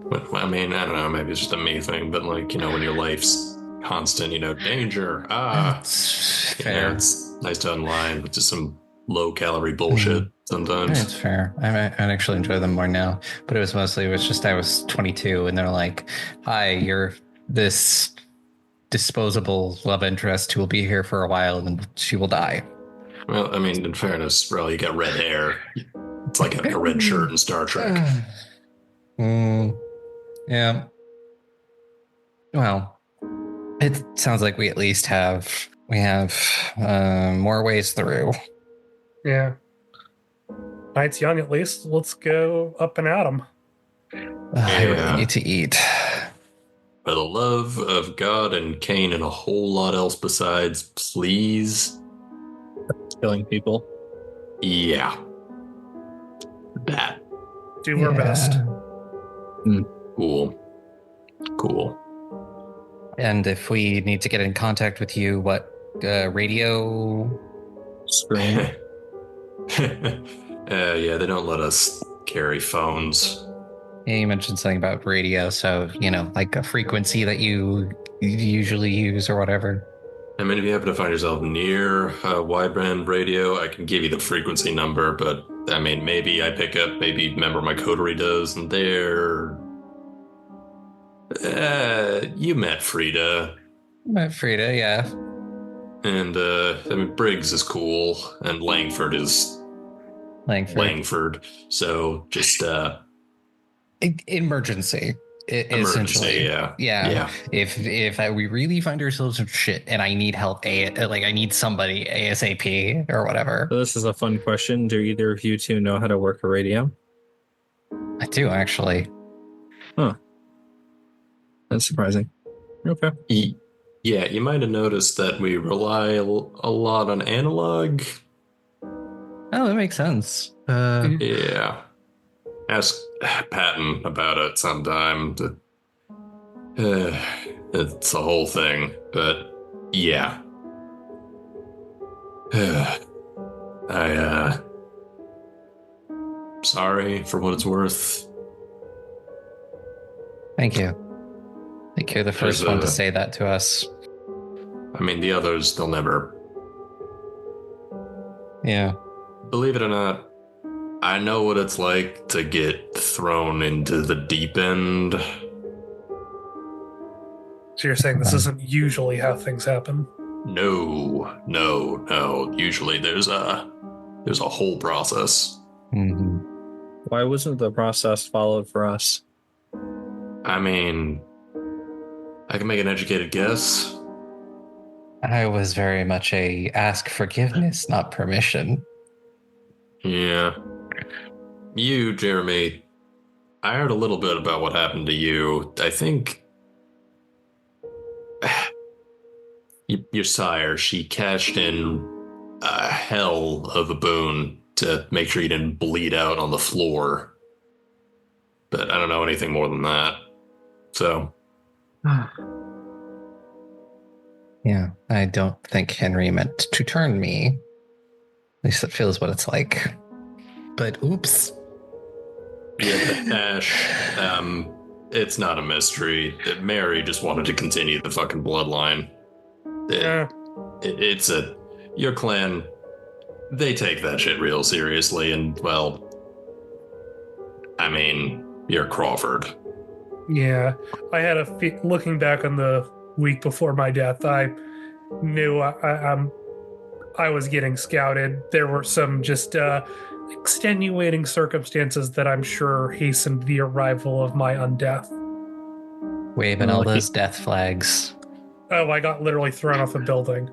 S1: But, I mean, I don't know, maybe it's just a me thing, but like, when your life's constant, danger,
S4: It's
S1: you know,
S4: fair.
S1: it's nice to unwind with just some low calorie bullshit sometimes.
S4: It's fair. I actually enjoy them more now, but it was just I was 22, and they're like, "Hi, you're this disposable love interest who will be here for a while, and then she will die."
S1: Well, I mean, in fairness, bro, you got red hair. It's like having a red shirt in Star Trek.
S4: Yeah. Well, it sounds like we at least have more ways through.
S5: yeah. Night's young, at least. Let's go up and at 'em.
S4: I really
S1: Yeah.
S4: need to eat.
S1: For the love of God and Cain and a whole lot else besides, please.
S6: Killing people.
S1: Yeah. That.
S5: Do our best.
S1: Cool. Cool.
S4: And if we need to get in contact with you, what radio?
S6: Screen.
S1: Yeah, they don't let us carry phones.
S4: Yeah, you mentioned something about radio, so like a frequency that you usually use or whatever.
S1: I mean, if you happen to find yourself near a wideband radio, I can give you the frequency number, but I mean, maybe I pick up, maybe a member of my coterie does, and they're... you met Frida.
S4: Frida, yeah.
S1: And, I mean, Briggs is cool, and Langford is Langford. So just,
S4: emergency.
S1: emergency,
S4: Essentially.
S1: Yeah.
S4: If we really find ourselves in shit and I need help, I need somebody ASAP or whatever.
S6: So this is a fun question. Do either of you two know how to work a radio?
S4: I do, actually.
S6: Huh. That's surprising. Okay.
S1: Yeah, you might have noticed that we rely a lot on analog.
S4: Oh, that makes sense.
S1: Yeah. Ask Patton about it sometime. It's a whole thing, but yeah. Sorry for what it's worth.
S4: Thank you. I think you're the first one to say that to us.
S1: I mean, the others, they'll never.
S4: Yeah.
S1: Believe it or not, I know what it's like to get thrown into the deep end.
S5: So you're saying this isn't usually how things happen?
S1: No. Usually there's a whole process.
S4: Mm-hmm.
S6: Why wasn't the process followed for us?
S1: I mean, I can make an educated guess.
S4: I was very much a ask forgiveness, not permission.
S1: Yeah. You, Jeremy, I heard a little bit about what happened to you. I think your sire, she cashed in a hell of a boon to make sure you didn't bleed out on the floor. But I don't know anything more than that. So.
S4: Yeah, I don't think Henry meant to turn me. At least it feels what it's like. But oops.
S1: Yeah, the Ash, it's not a mystery. Mary just wanted to continue the fucking bloodline. Your clan, they take that shit real seriously, and, well, I mean, you're Crawford.
S5: Yeah. I had looking back on the week before my death, I knew I was getting scouted. There were some just extenuating circumstances that I'm sure hastened the arrival of my undeath.
S4: Waving all those death flags.
S5: Oh, I got literally thrown off a building.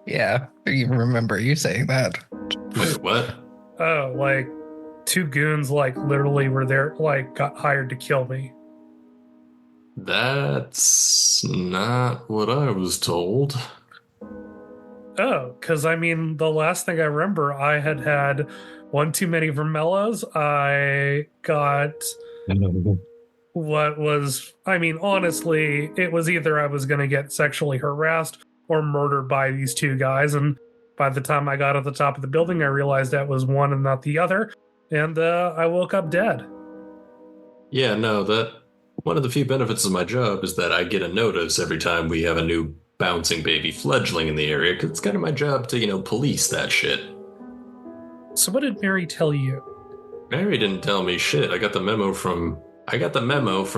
S4: Yeah, you remember you saying that.
S1: Wait, what?
S5: Oh, like 2 goons like literally were there, like got hired to kill me.
S1: That's not what I was told.
S5: Oh, because I mean, the last thing I remember, I had one too many vermellos. I got what was, I mean, honestly, it was either I was going to get sexually harassed or murdered by these 2 guys. And by the time I got at the top of the building, I realized that was one and not the other. And I woke up dead.
S1: Yeah, no, that one of the few benefits of my job is that I get a notice every time we have a new bouncing baby fledgling in the area, because it's kind of my job to, police that shit.
S5: So what did Mary tell you?
S1: Mary didn't tell me shit. I got the memo from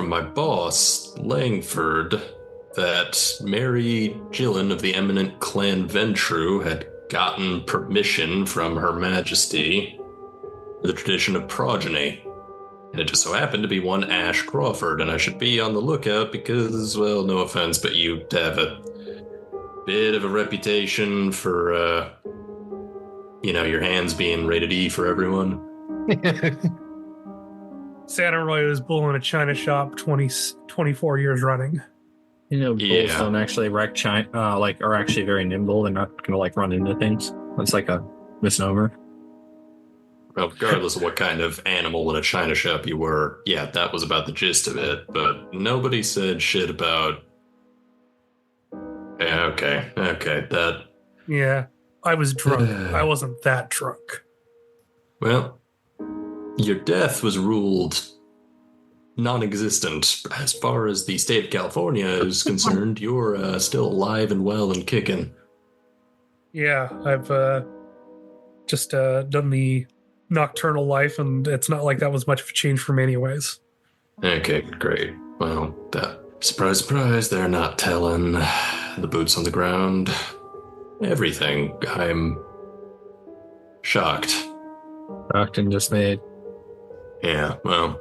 S1: my boss, Langford, that Mary Gillen of the eminent Clan Ventru had gotten permission from Her Majesty, the tradition of progeny. And it just so happened to be one Ash Crawford, and I should be on the lookout because, well, no offense, but you have a bit of a reputation for, your hands being rated E for everyone.
S5: Santa Roy was bull in a china shop 24 years running.
S6: Bulls don't actually wreck China, are actually very nimble. They're not going to, run into things. That's like a misnomer.
S1: Well, regardless of what kind of animal in a china shop you were, yeah, that was about the gist of it, but nobody said shit about... Yeah, okay, that...
S5: Yeah, I was drunk. I wasn't that drunk.
S1: Well, your death was ruled non-existent. As far as the state of California is concerned, you're still alive and well and kicking.
S5: Yeah, I've just done the nocturnal life, and it's not like that was much of a change for me anyways.
S1: Okay, great. Well, surprise, surprise, they're not telling. The boots on the ground. Everything. I'm shocked.
S6: Shocked and dismayed.
S1: Yeah, well,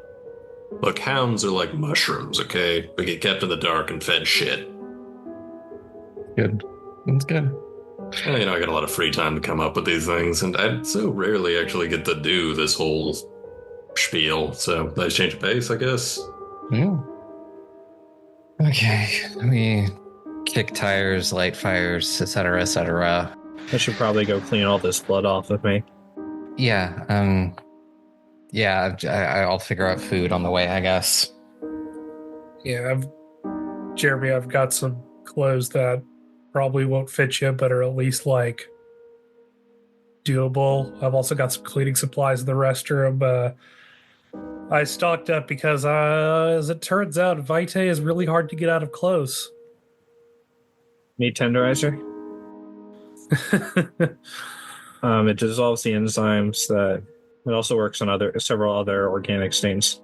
S1: look, hounds are like mushrooms, okay? We get kept in the dark and fed shit.
S4: Good. That's good.
S1: I got a lot of free time to come up with these things, and I so rarely actually get to do this whole spiel, so nice change of pace, I guess.
S4: Yeah. Okay, we kick tires, light fires, etc., etc.
S6: I should probably go clean all this blood off of me.
S4: Yeah, I'll figure out food on the way, I guess.
S5: Yeah, Jeremy, I've got some clothes that probably won't fit you, but are at least doable. I've also got some cleaning supplies in the restroom. I stocked up because, as it turns out, Vitae is really hard to get out of clothes.
S6: Meat tenderizer? It dissolves the enzymes that it also works on several other organic stains.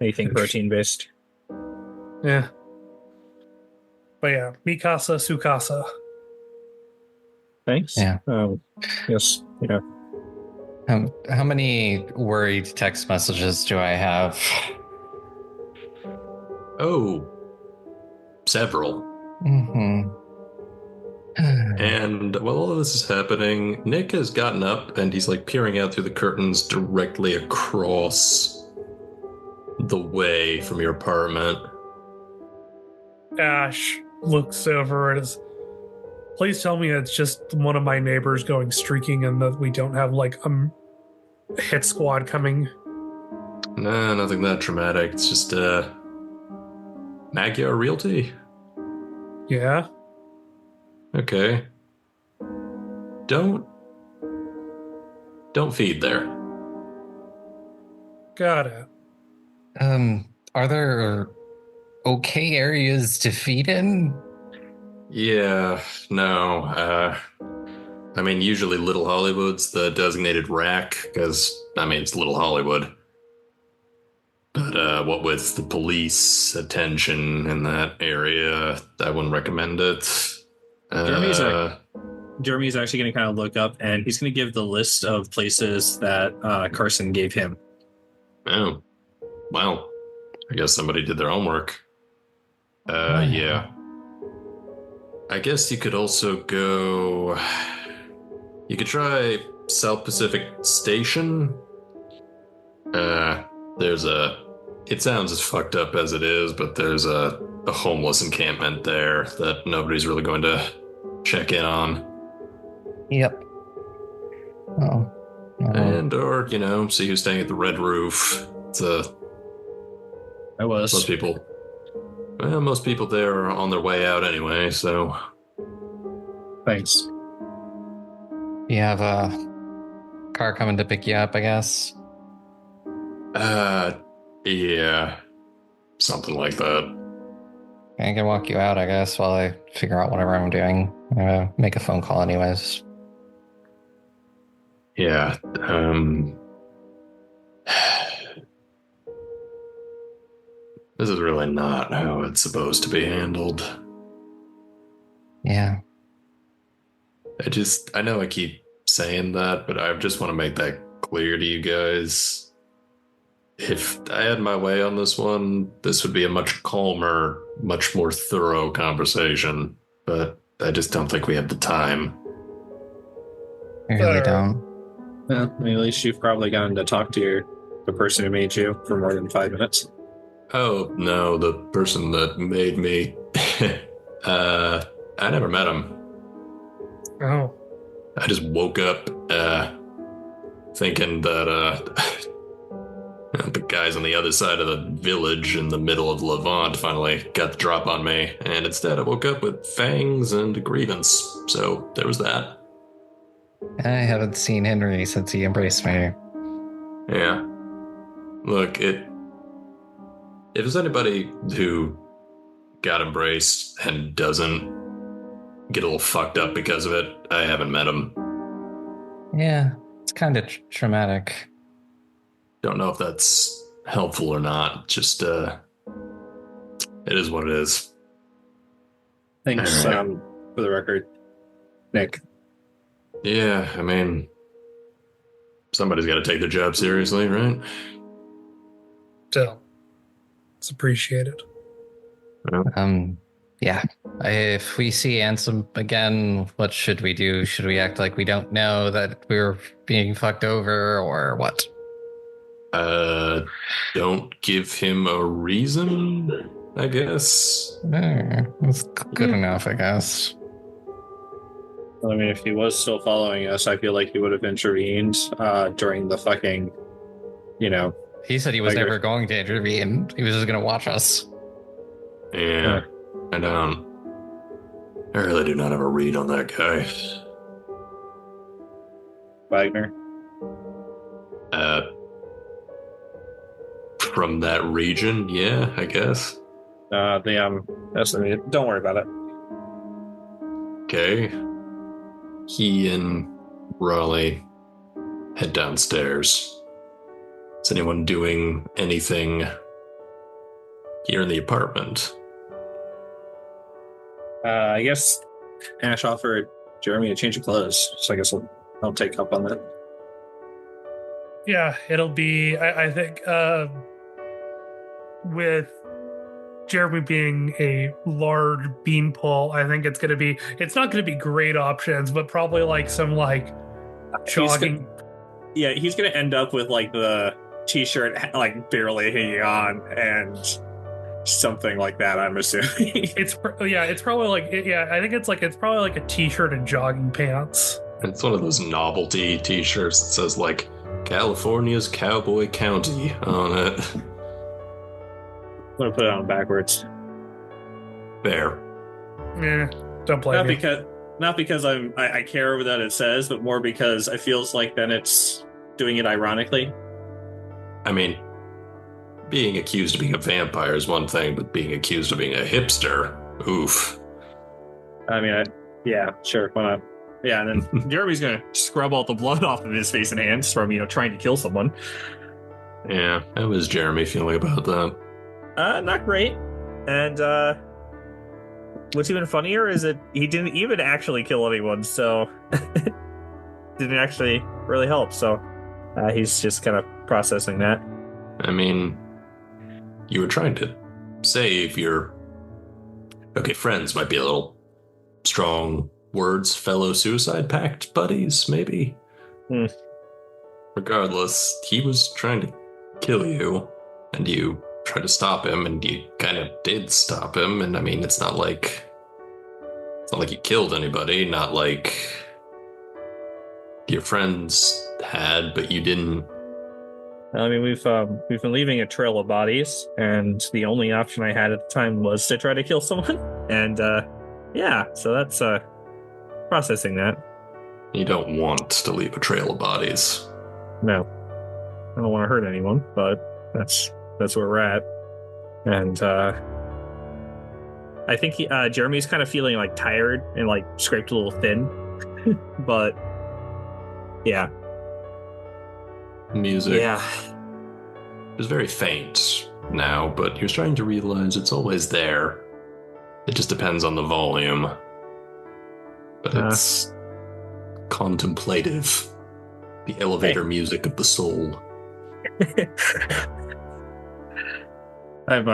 S6: Anything protein based.
S5: Yeah. But yeah, Mikasa Sukasa.
S6: Thanks.
S4: Yeah.
S6: Yes. Yeah.
S4: How many worried text messages do I have?
S1: Oh, several.
S4: Mm-hmm.
S1: And while all of this is happening, Nick has gotten up and he's peering out through the curtains directly across the way from your apartment.
S5: Ash looks over and is, please tell me it's just one of my neighbors going streaking and that we don't have a hit squad coming.
S1: Nah, nothing that traumatic. It's just Magyar Realty.
S5: Yeah.
S1: Okay. Don't feed there.
S5: Got it.
S4: Are there okay areas to feed in?
S1: Yeah, no. Usually Little Hollywood's the designated rack, because, it's Little Hollywood. But what with the police attention in that area, I wouldn't recommend it.
S6: Jeremy's Jeremy's actually going to kind of look up, and he's going to give the list of places that Carson gave him.
S1: Oh, well, I guess somebody did their homework. Yeah. I guess you could also go... You could try South Pacific Station. There's a... It sounds as fucked up as it is, but there's a homeless encampment there that nobody's really going to check in on.
S4: Yep. Oh.
S1: And, or, see who's staying at the Red Roof. It's
S6: I was.
S1: most people there are on their way out anyway, so...
S6: Thanks.
S4: You have a car coming to pick you up, I guess?
S1: Yeah. Something like that.
S4: I can walk you out, I guess, while I figure out whatever I'm doing. I'm gonna make a phone call anyways.
S1: Yeah, this is really not how it's supposed to be handled.
S4: Yeah.
S1: I know I keep saying that, but I just want to make that clear to you guys. If I had my way on this one, this would be a much calmer, much more thorough conversation, but I just don't think we have the time.
S4: I really don't.
S6: Well, at least you've probably gotten to talk to the person who made you for more than 5 minutes.
S1: Oh, no, the person that made me. I never met him.
S5: Oh.
S1: I just woke up thinking that the guys on the other side of the village in the middle of Levant finally got the drop on me, and instead I woke up with fangs and a grievance, so there was that.
S4: I haven't seen Henry since he embraced me.
S1: Yeah. Look, if there's anybody who got embraced and doesn't get a little fucked up because of it, I haven't met him.
S4: Yeah, it's kind of traumatic.
S1: Don't know if that's helpful or not. Just, it is what it is.
S6: Thanks, for the record, Nick.
S1: Yeah, I mean, somebody's got to take their job seriously, right?
S5: Still, it's appreciated.
S4: Yeah. If we see Ansem again, what should we do? Should we act like we don't know that we're being fucked over, or what?
S1: Don't give him a reason, I guess.
S4: That's good enough, I guess.
S6: I mean, if he was still following us, I feel like he would have intervened during the fucking,
S4: He said he was never going to intervene. He was just going to watch us.
S1: Yeah, I really do not have a read on that guy.
S6: Wagner.
S1: From that region, yeah, I guess.
S6: That's don't worry about it.
S1: Okay. He and Raleigh head downstairs. Is anyone doing anything here in the apartment?
S6: I guess Ash offered Jeremy a change of clothes, so I guess I'll take up on that.
S5: Yeah, it'll be, I think, with Jeremy being a large beanpole, I think it's not going to be great options, but probably like some like jogging.
S6: He's going to end up with like the t-shirt like barely hanging on and something like that, I'm assuming.
S5: it's probably like, I think it's probably like a t-shirt and jogging pants.
S1: It's one of those novelty t-shirts that says like California's Cowboy County on it.
S6: I'm going to put it on backwards.
S1: Fair.
S5: Yeah, don't blame me.
S6: Not because I care that it says, but more because it feels like then it's doing it ironically.
S1: I mean, being accused of being a vampire is one thing, but being accused of being a hipster, oof.
S6: I mean, yeah, sure, why not? Yeah, and then Jeremy's gonna scrub all the blood off of his face and hands from, trying to kill someone.
S1: Yeah, how is Jeremy feeling about that?
S6: Not great. And what's even funnier is that he didn't even actually kill anyone, so didn't actually really help. So he's just kind of processing that.
S1: I mean, you were trying to save your... Okay, friends might be a little strong words, fellow suicide pact buddies, maybe? Regardless, he was trying to kill you, and you tried to stop him, and you kind of did stop him, and I mean, it's not like you killed anybody, not like your friends had, but you didn't.
S6: I mean, we've been leaving a trail of bodies, and the only option I had at the time was to try to kill someone. And yeah, so that's processing that.
S1: You don't want to leave a trail of bodies.
S6: No, I don't want to hurt anyone, but that's where we're at. And I think Jeremy's kind of feeling like tired and like scraped a little thin, but yeah.
S1: Music.
S6: Yeah.
S1: It's very faint now, but you're starting to realize it's always there. It just depends on the volume. But it's contemplative. The elevator music of the soul.
S6: I don't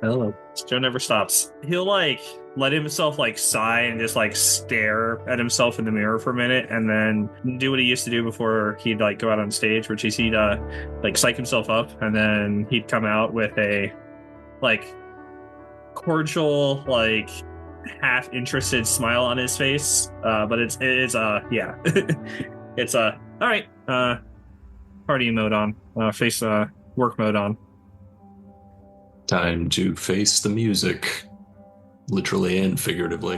S6: know. Joe never stops. He'll like let himself like sigh and just like stare at himself in the mirror for a minute, and then do what he used to do before he'd like go out on stage, which is he'd like psych himself up, and then he'd come out with a like cordial, like half interested smile on his face. But it's yeah. It's all right. Party mode on. Face work mode on.
S1: Time to face the music, literally and figuratively.